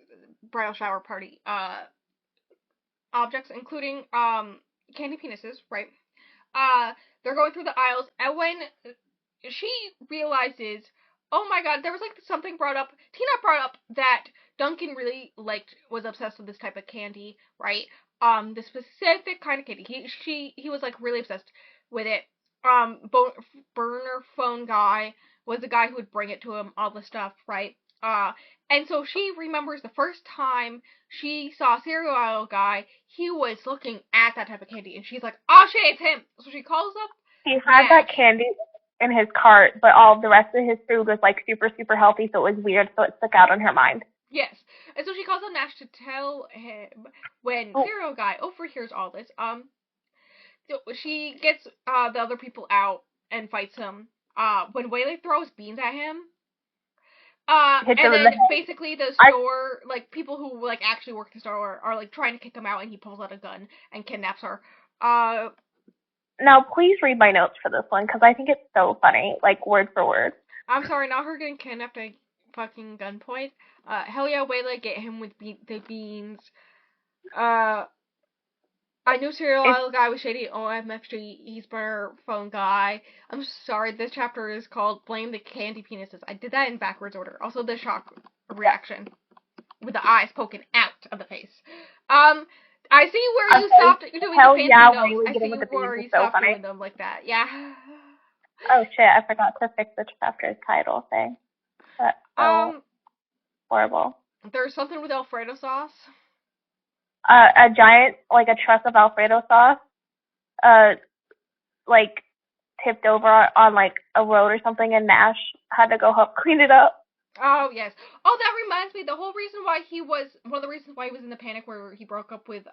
bridal shower party, objects, including, candy penises, right? They're going through the aisles, and when she realizes, oh my god, there was, like, something Tina brought up that Duncan really was obsessed with this type of candy, right? The specific kind of candy. He was, like, really obsessed with it. Burner phone guy was the guy who would bring it to him, all the stuff, right? And so she remembers the first time she saw cereal aisle guy, he was looking at that type of candy, and she's like, oh shit, it's him! So she calls up. He had that candy in his cart, but all the rest of his food was, like, super, super healthy, so it was weird, so it stuck out in her mind. Yes. And so she calls on Nash to tell him when cereal guy overhears all this. She gets the other people out and fights him. When Waylay throws beans at him. And then basically the store, like, people who, like, actually work the store are, like, trying to kick him out, and he pulls out a gun and kidnaps her. Now, please read my notes for this one, because I think it's so funny, like, word for word. I'm sorry, not her getting kidnapped at fucking gunpoint. Hell yeah, Waylay, get him with the beans. I knew cereal aisle guy was shady. OMFG, he's burner phone guy. I'm sorry, this chapter is called Blame the Candy Penises. I did that in backwards order. Also, the shock reaction with the eyes poking out of the face. I see where you stopped doing the fancy notes. I see where you stopped doing them like that. Yeah. Oh shit, I forgot to fix the chapter's title thing. That's so horrible. There's something with Alfredo sauce. A giant, like, a truss of Alfredo sauce, like, tipped over on, like, a road or something, and Nash had to go help clean it up. Oh, yes. Oh, that reminds me, one of the reasons why he was in the panic where he broke up with,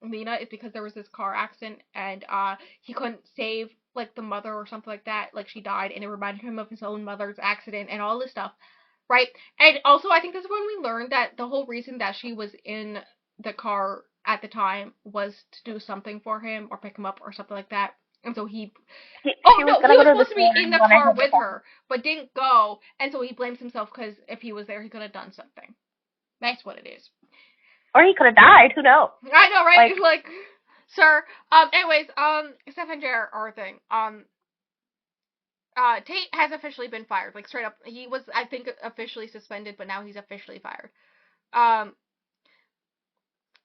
Lena is because there was this car accident, and, he couldn't save, like, the mother or something like that, like, she died, and it reminded him of his own mother's accident and all this stuff, right? And also, I think this is when we learned that the whole reason that she was in the car at the time was to do something for him or pick him up or something like that. And so he was supposed to be in the car with her, but didn't go, and so he blames himself because if he was there, he could have done something. That's what it is. Or he could have died, who knows? I know, right? Like, sir. Anyways, Steph and Jer are a thing. Tate has officially been fired, like, straight up. He was, I think, officially suspended, but now he's officially fired.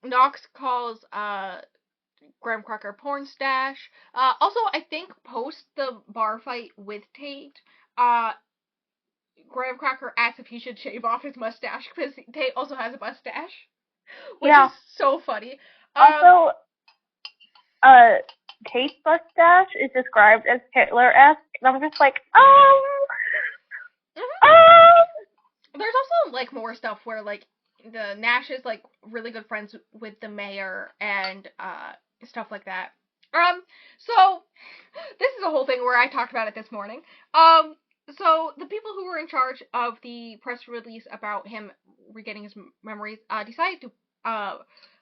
Knox calls, Graham Cracker porn stash. Also, I think post the bar fight with Tate, Graham Cracker asks if he should shave off his mustache, because Tate also has a mustache. Which is so funny. Also, Kate's mustache is described as Hitler-esque, and I'm just like, There's also, like, more stuff where, like, the Nash is, like, really good friends with the mayor and, stuff like that. So, this is a whole thing where I talked about it this morning. So, the people who were in charge of the press release about him regaining his memories, decided to,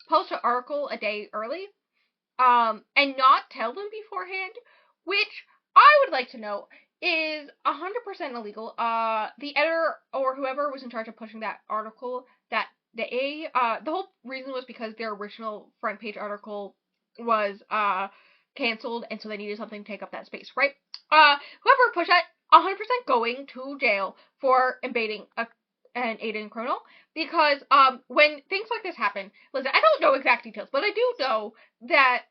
publish an article a day early, and not tell them beforehand, which I would like to know is 100% illegal. The editor or whoever was in charge of pushing that article that day, the whole reason was because their original front page article was canceled, and so they needed something to take up that space, right? Whoever pushed that, 100% going to jail for invading an aiding criminal, because when things like this happen, listen, I don't know exact details, but I do know that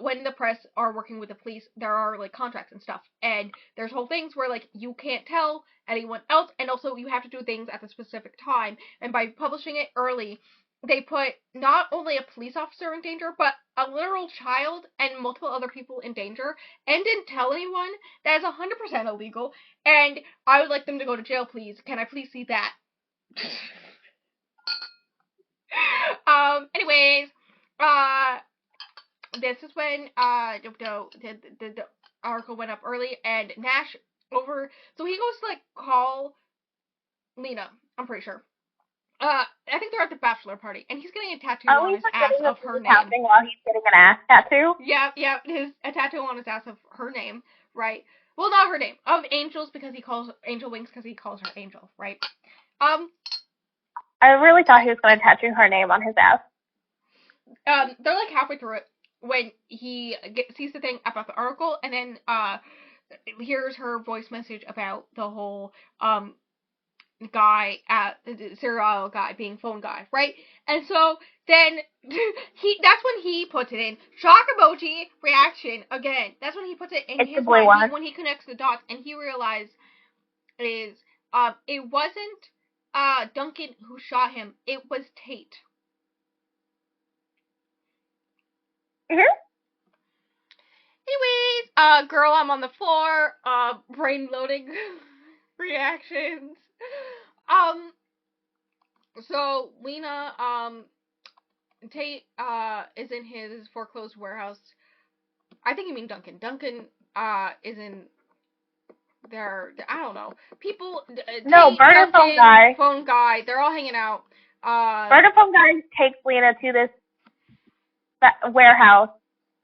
when the press are working with the police, there are, like, contracts and stuff, and there's whole things where, like, you can't tell anyone else, and also you have to do things at the specific time, and by publishing it early, they put not only a police officer in danger, but a literal child and multiple other people in danger, and didn't tell anyone. That is 100% illegal, and I would like them to go to jail, please. Can I please see that? Anyways, this is when, the article went up early, and Nash so he goes to, like, call Lena, I'm pretty sure. I think they're at the bachelor party, and he's getting a tattoo on his ass of her name. While he's getting an ass tattoo? Yeah, a tattoo on his ass of her name, right? Well, not her name, of Angel's, because he calls Angel Wings, because he calls her Angel, right? I really thought he was going to tattoo her name on his ass. They're, like, halfway through it when he sees the thing about the article, and then hears her voice message about the whole guy serial guy being phone guy, right? And so then that's when he puts it in shock emoji reaction again. That's when he puts it in his mind when he connects the dots, and he realizes it wasn't Duncan who shot him, it was Tate. Anyways, girl, I'm on the floor, brain loading reactions. So Lena, Tate, is in his foreclosed warehouse. I think you mean Duncan. Duncan, is in their, I don't know. People, no, Burner phone guy, they're all hanging out. Burner phone guy takes Lena to this warehouse.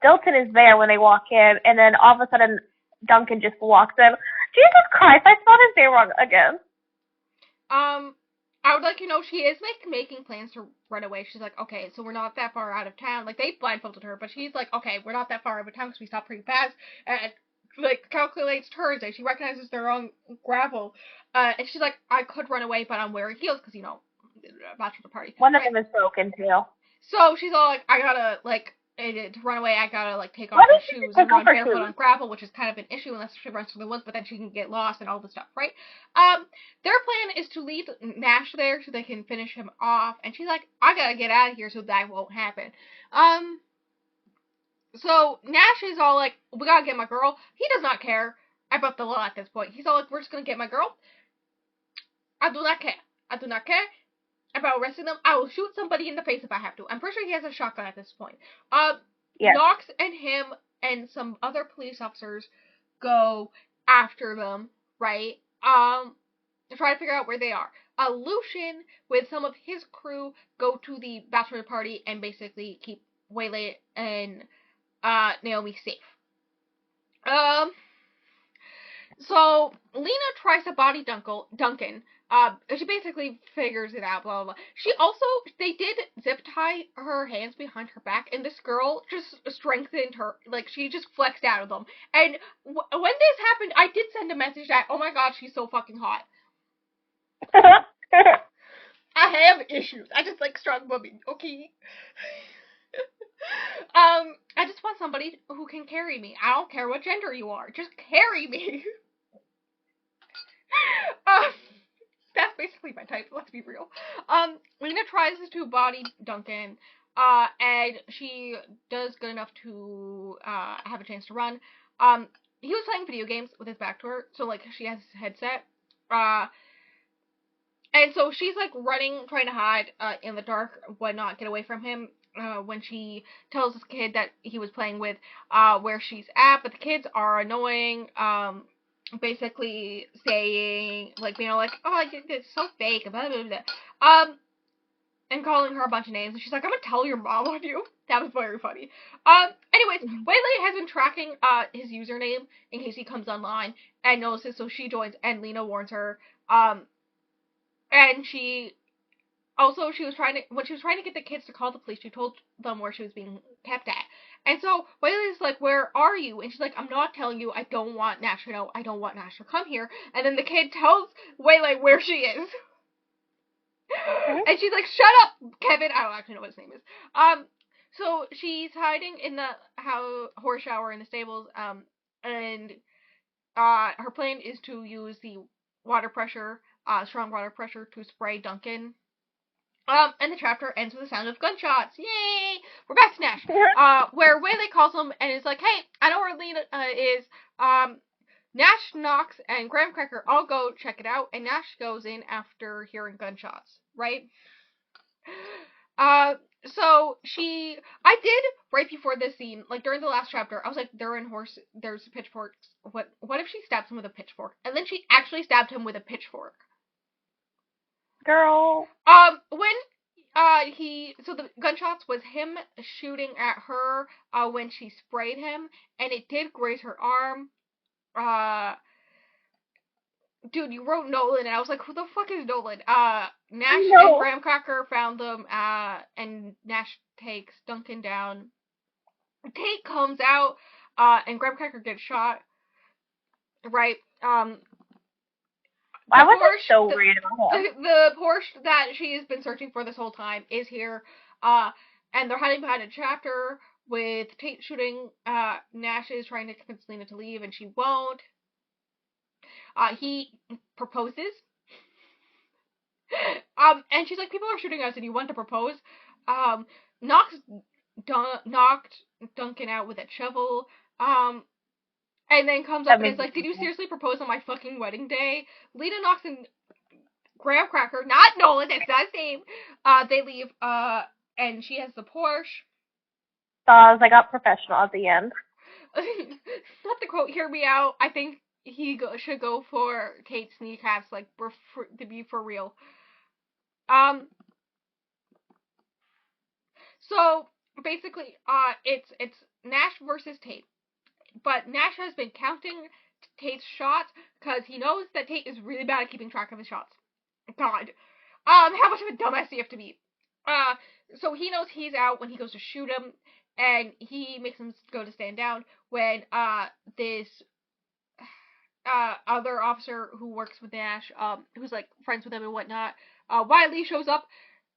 Dilton is there when they walk in, and then all of a sudden, Duncan just walks in. Jesus Christ, I spelled his name wrong again. I would like you to know she is, like, making plans to run away. She's like, okay, so we're not that far out of town. Like, they blindfolded her, but she's like, okay, we're not that far out of town because we stopped pretty fast. And, like, calculates turns, and she recognizes they're on gravel. And she's like, I could run away, but I'm wearing heels because, you know, bachelor party. One of them is broken, too. So she's all like, I gotta, like, to run away, I gotta, like, take off my shoes and run barefoot on gravel, which is kind of an issue unless she runs through the woods, but then she can get lost and all this stuff, right? Their plan is to leave Nash there so they can finish him off, and she's like, I gotta get out of here so that won't happen. So Nash is all like, we gotta get my girl. He does not care about the law at this point. He's all like, we're just gonna get my girl. I do not care. I do not care about arresting them. I will shoot somebody in the face if I have to. I'm pretty sure he has a shotgun at this point. Yes. Knox and him and some other police officers go after them, right? To try to figure out where they are. Lucian, with some of his crew, go to the bachelor party and basically keep Waylay and Naomi safe. So Lena tries to body Duncan. She basically figures it out, blah, blah, blah. They did zip tie her hands behind her back, and this girl just strengthened her, like, she just flexed out of them. And when this happened, I did send a message that, oh my god, she's so fucking hot. I have issues. I just like strong women, okay? I just want somebody who can carry me. I don't care what gender you are. Just carry me. That's basically boyfriend type, let's be real. Lena tries to body Duncan, and she does good enough to have a chance to run. He was playing video games with his back to her, so like she has his headset. And so she's like running, trying to hide in the dark, whatnot, get away from him. When she tells this kid that he was playing with where she's at, but the kids are annoying. Basically saying like, you know, like, oh, it's so fake, blah blah blah. And calling her a bunch of names, and she's like, I'm gonna tell your mom on you. That was very funny. Anyways, Waylay has been tracking his username in case he comes online and notices, so she joins, and Lena warns her. And she was trying to, when she was trying to get the kids to call the police, she told them where she was being kept at. And so Waylay's like, where are you? And she's like, I'm not telling you. I don't want Nash to know. I don't want Nash to come here. And then the kid tells Waylay where she is. And she's like, shut up, Kevin. I don't actually know what his name is. So she's hiding in the horse shower in the stables. And her plan is to use the water pressure, strong water pressure, to spray Duncan. And the chapter ends with the sound of gunshots. Yay! We're back to Nash. Where Waylay calls him and is like, hey, I know where Lena is. Nash, Knox, and Graham Cracker all go check it out, and Nash goes in after hearing gunshots, right? So I did, right before this scene, like during the last chapter, I was like, there's pitchforks. What if she stabs him with a pitchfork? And then she actually stabbed him with a pitchfork. Girl. So the gunshots was him shooting at her, when she sprayed him, and it did graze her arm. Dude, you wrote Nolan, and I was like, who the fuck is Nolan? Nash and Graham Cracker found them, and Nash takes Duncan down. Tate comes out, and Graham Cracker gets shot. Right, Why was it so weird about him? The Porsche that she's been searching for this whole time is here, and they're hiding behind a chapter with Tate shooting. Nash is trying to convince Lena to leave, and she won't. He proposes. And she's like, people are shooting us, and you want to propose? Knox knocked Duncan out with a shovel. And then comes up and is like, did you seriously propose on my fucking wedding day? Lena, Knox, and Graham Cracker, not Nolan, that's not his name. They leave, and she has the Porsche. I got professional at the end. Not the quote, hear me out. I think he should go for Tate's kneecaps, like, to be for real. So, basically, it's Nash versus Tate. But Nash has been counting Tate's shots because he knows that Tate is really bad at keeping track of his shots. God. How much of a dumbass do you have to be? So he knows he's out when he goes to shoot him, and he makes him go to stand down when, this, other officer who works with Nash, who's, like, friends with him and whatnot, Wiley shows up,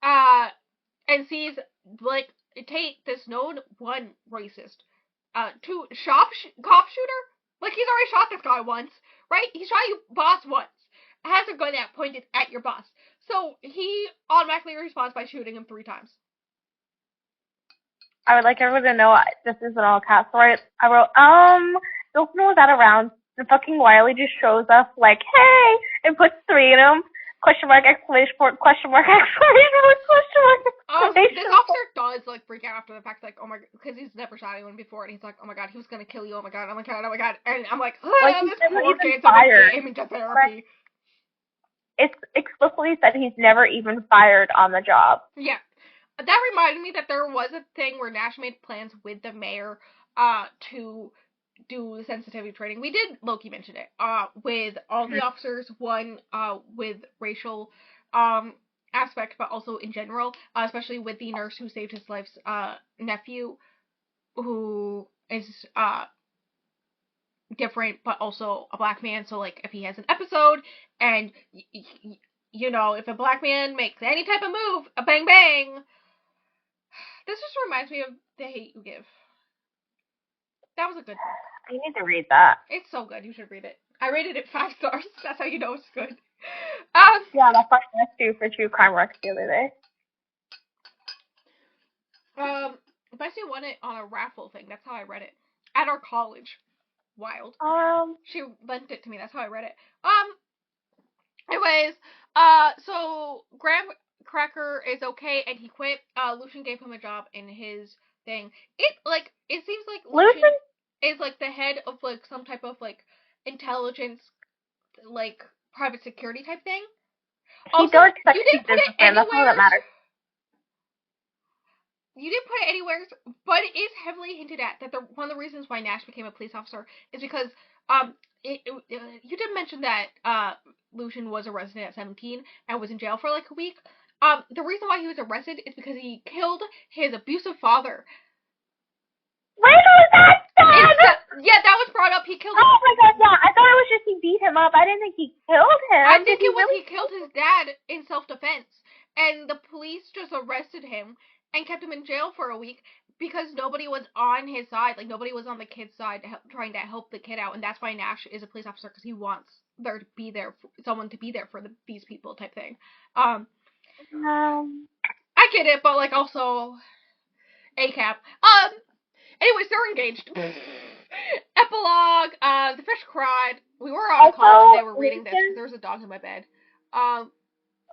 and sees, like, Tate, this known, one, racist, two, cop shooter? Like, he's already shot this guy once, right? He shot your boss once. Has a gun pointed at your boss. So, he automatically responds by shooting him 3 times. I would like everyone to know this isn't all cast, right? I wrote, don't know that around. The fucking Wiley just shows up like, hey, and puts 3 in him. Question mark, exclamation point, question mark, exclamation point, question mark, exclamation this officer does, like, freak out after the fact, like, oh my god, because he's never shot anyone before, and he's like, oh my god, he was gonna kill you, oh my god, oh my god, oh my god, and I'm like, this poor kid's aiming to therapy. It's explicitly said he's never even fired on the job. Yeah. That reminded me that there was a thing where Nash made plans with the mayor, to do sensitivity training. We did, Loki mentioned it, with all the officers, one, with racial, aspect, but also in general, especially with the nurse who saved his life's, nephew, who is, different, but also a black man, so, like, if he has an episode, and, you know, if a black man makes any type of move, a bang bang, this just reminds me of The Hate U Give. That was a good book. I need to read that. It's so good, you should read it. I rated it 5 stars. That's how you know it's good. Yeah, that's what I do for True Crime Works the other day. Bessie won it on a raffle thing. That's how I read it. At our college. Wild. She lent it to me. That's how I read it. Anyways, so Graham Cracker is okay, and he quit. Lucian gave him a job in his thing. It seems like Lucian is like the head of like some type of like intelligence, like private security type thing. He does expect to be businessman. That's all that matters. You didn't put it anywhere, but it is heavily hinted at that one of the reasons why Nash became a police officer is because you did mention that Lucian was arrested at 17 and was in jail for like a week. The reason why he was arrested is because he killed his abusive father. When was that said? Yeah, that was brought up. He killed him. Oh my god, yeah. I thought it was just he beat him up. I didn't think he killed him. I think it was he killed his dad in self-defense. And the police just arrested him and kept him in jail for a week because nobody was on his side. Like, nobody was on the kid's side trying to help the kid out. And that's why Nash is a police officer, because he wants there to be there, someone to be there for these people type thing. I get it, but, like, also, ACAB. Anyways, they're engaged. Epilogue, the fish cried. We were on call and they were reading this because there was a dog in my bed.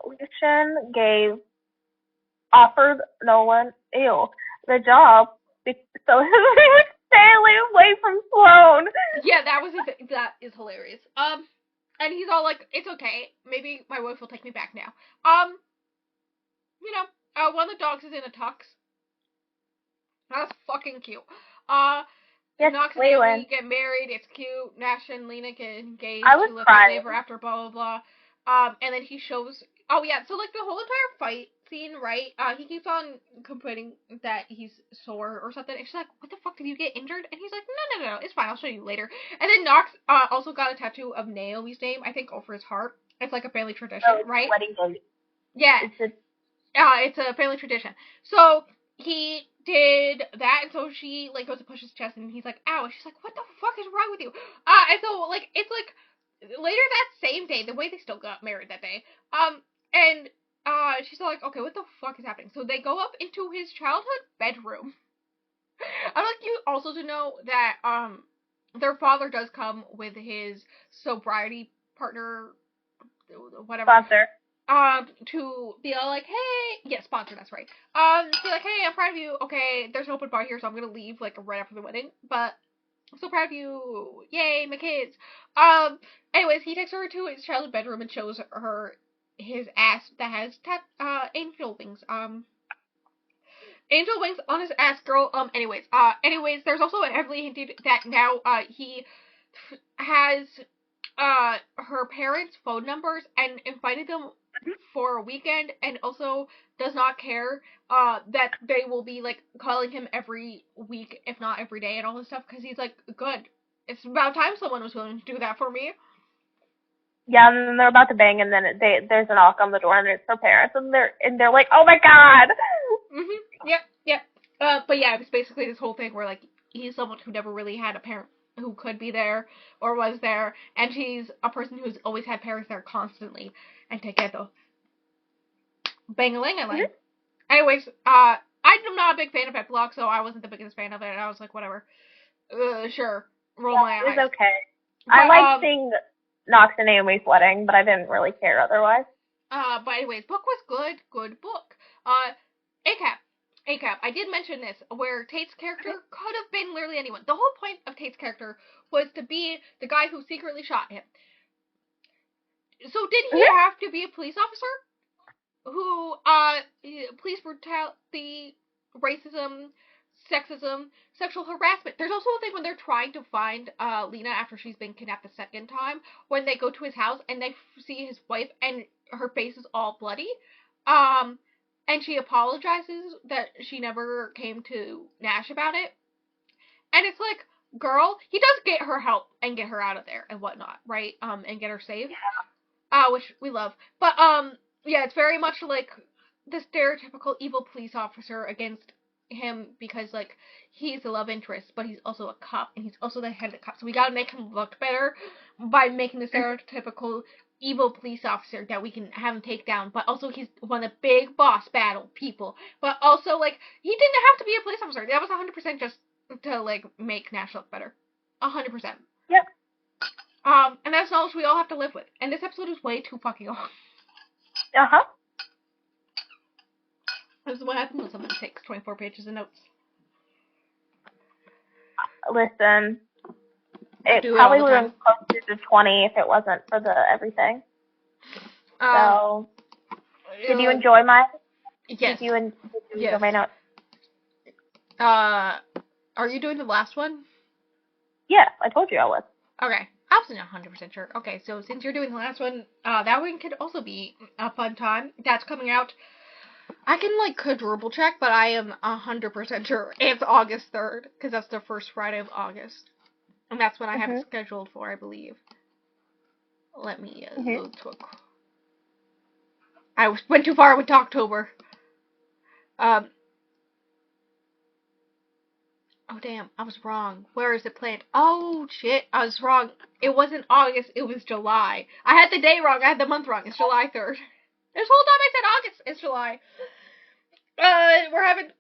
Lucian offered Nolan the job so he would stay away from Sloan. Yeah, that is hilarious. And he's all like, it's okay. Maybe my wife will take me back now. One of the dogs is in a tux. That's fucking cute. Yes, Knox and Amy get married. It's cute. Nash and Lena get engaged. I was crying. Ever after blah blah blah. And then he shows. Oh yeah. So like the whole entire fight scene, right? He keeps on complaining that he's sore or something. And she's like, "What the fuck? Did you get injured?" And he's like, "No. It's fine. I'll show you later." And then Knox also got a tattoo of Naomi's name, I think, over his heart. It's like a family tradition, right? Wedding date. Yeah. It's a family tradition. So he did that, and so she like goes to push his chest, and he's like, "Ow!" And she's like, "What the fuck is wrong with you?" And so like it's like later that same day, the way they still got married that day, and she's like, "Okay, what the fuck is happening?" So they go up into his childhood bedroom. I'd like you also to know that their father does come with his sobriety partner, whatever. Sponsor. To be all like, hey, yeah, sponsor, that's right. Be like, hey, I'm proud of you. Okay, there's an open bar here, so I'm gonna leave like right after the wedding, but I'm so proud of you. Yay, my kids. Anyways, he takes her to his childhood bedroom and shows her his ass that has angel wings. Angel wings on his ass, girl. Anyways, there's also heavily hinted that now he has her parents' phone numbers and invited them for a weekend, and also does not care that they will be like calling him every week, if not every day, and all this stuff, because he's like, good. It's about time someone was willing to do that for me. Yeah, and then they're about to bang, and then there's a knock on the door, and it's her parents, and they're like, oh my god. Yep. But yeah, it was basically this whole thing where like he's someone who never really had a parent who could be there or was there, and she's a person who's always had parents there constantly and together. Bang-a-ling-a-ling. Mm-hmm. Anyways, I'm not a big fan of Epilogue, so I wasn't the biggest fan of it, and I was like, whatever. Sure. Roll my eyes. It was okay. But, I liked seeing Knox and Naomi's wedding, but I didn't really care otherwise. But anyways, book was good. Good book. ACAB. I did mention this, where Tate's character could have been literally anyone. The whole point of Tate's character was to be the guy who secretly shot him. So did he have to be a police officer? Who, police brutality, racism, sexism, sexual harassment. There's also a thing when they're trying to find Lena after she's been kidnapped the second time, when they go to his house and they see his wife and her face is all bloody. And she apologizes that she never came to Nash about it. And it's like, girl, he does get her help and get her out of there and whatnot, right? And get her safe. Yeah. Which we love. But, yeah, it's very much like the stereotypical evil police officer against him because, like, he's the love interest, but he's also a cop, and he's also the head of the cop. So we gotta make him look better by making the stereotypical evil police officer that we can have him take down. But also, he's one of the big boss battle people. But also, like, he didn't have to be a police officer. That was 100% just to, like, make Nash look better. 100%. Yep. And that's knowledge we all have to live with. And this episode is way too fucking long. Uh-huh. This is what happens when someone takes 24 pages of notes. Listen, it probably would have been closer to 20 if it wasn't for the everything. So, did you enjoy my? Yes. Did you enjoy my notes? Are you doing the last one? Yeah, I told you I was. Okay. I wasn't 100% sure. Okay, so since you're doing the last one, that one could also be a fun time. That's coming out. I can, like, quadruple check, but I am 100% sure it's August 3rd, because that's the first Friday of August. And that's when I have it scheduled for, I believe. Let me load to I went too far with October. Oh, damn, I was wrong. Where is it planned? Oh, shit, I was wrong. It wasn't August, it was July. I had the day wrong, I had the month wrong. It's July 3rd. This whole time I said August, it's July. We're having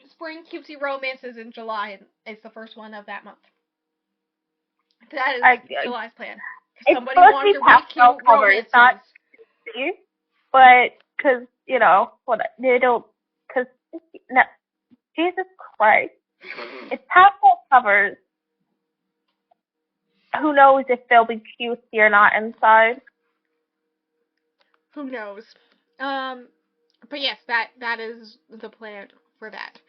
spring cutesy romances in July, and it's the first one of that month. That is July's plan. Somebody wanted to read cute romances. It's not cutesy, but because, you know, what they don't, because, no, Jesus Christ. It's pastel covers. Who knows if they'll be cutesy or not inside? Who knows? But yes, that is the plan for that.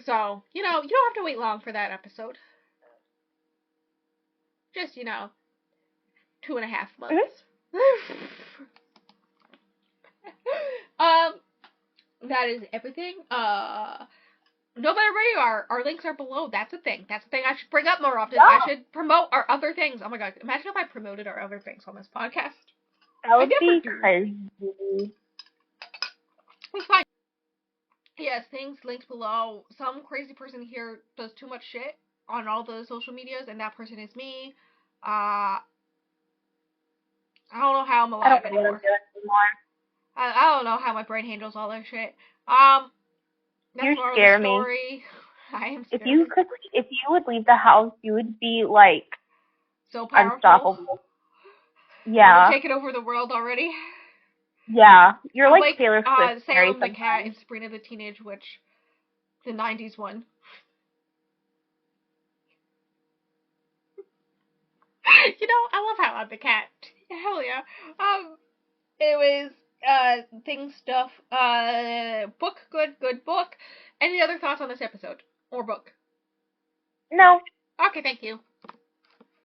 So, you know, you don't have to wait long for that episode. Just, you know, 2.5 months. That is everything. No matter where you are, our links are below. That's a thing. That's a thing I should bring up more often. I should promote our other things. Oh my god, imagine if I promoted our other things on this podcast. That would be crazy. It's fine. Yes, things linked below. Some crazy person here does too much shit on all the social medias, and that person is me. I don't know how I'm alive anymore. I don't know how my brain handles all that shit. That's you more scare of the story. me. I am scared. If you would leave the house, you would be like so powerful. Unstoppable. Yeah. You're taking over the world already. Yeah, you're like Taylor Swift. Salem the Cat in Sabrina the Teenage Witch, the 90s one. You know, I love how I'm the cat. Hell yeah. Anyways, things, stuff, book, good book. Any other thoughts on this episode? Or book? No. Okay, thank you.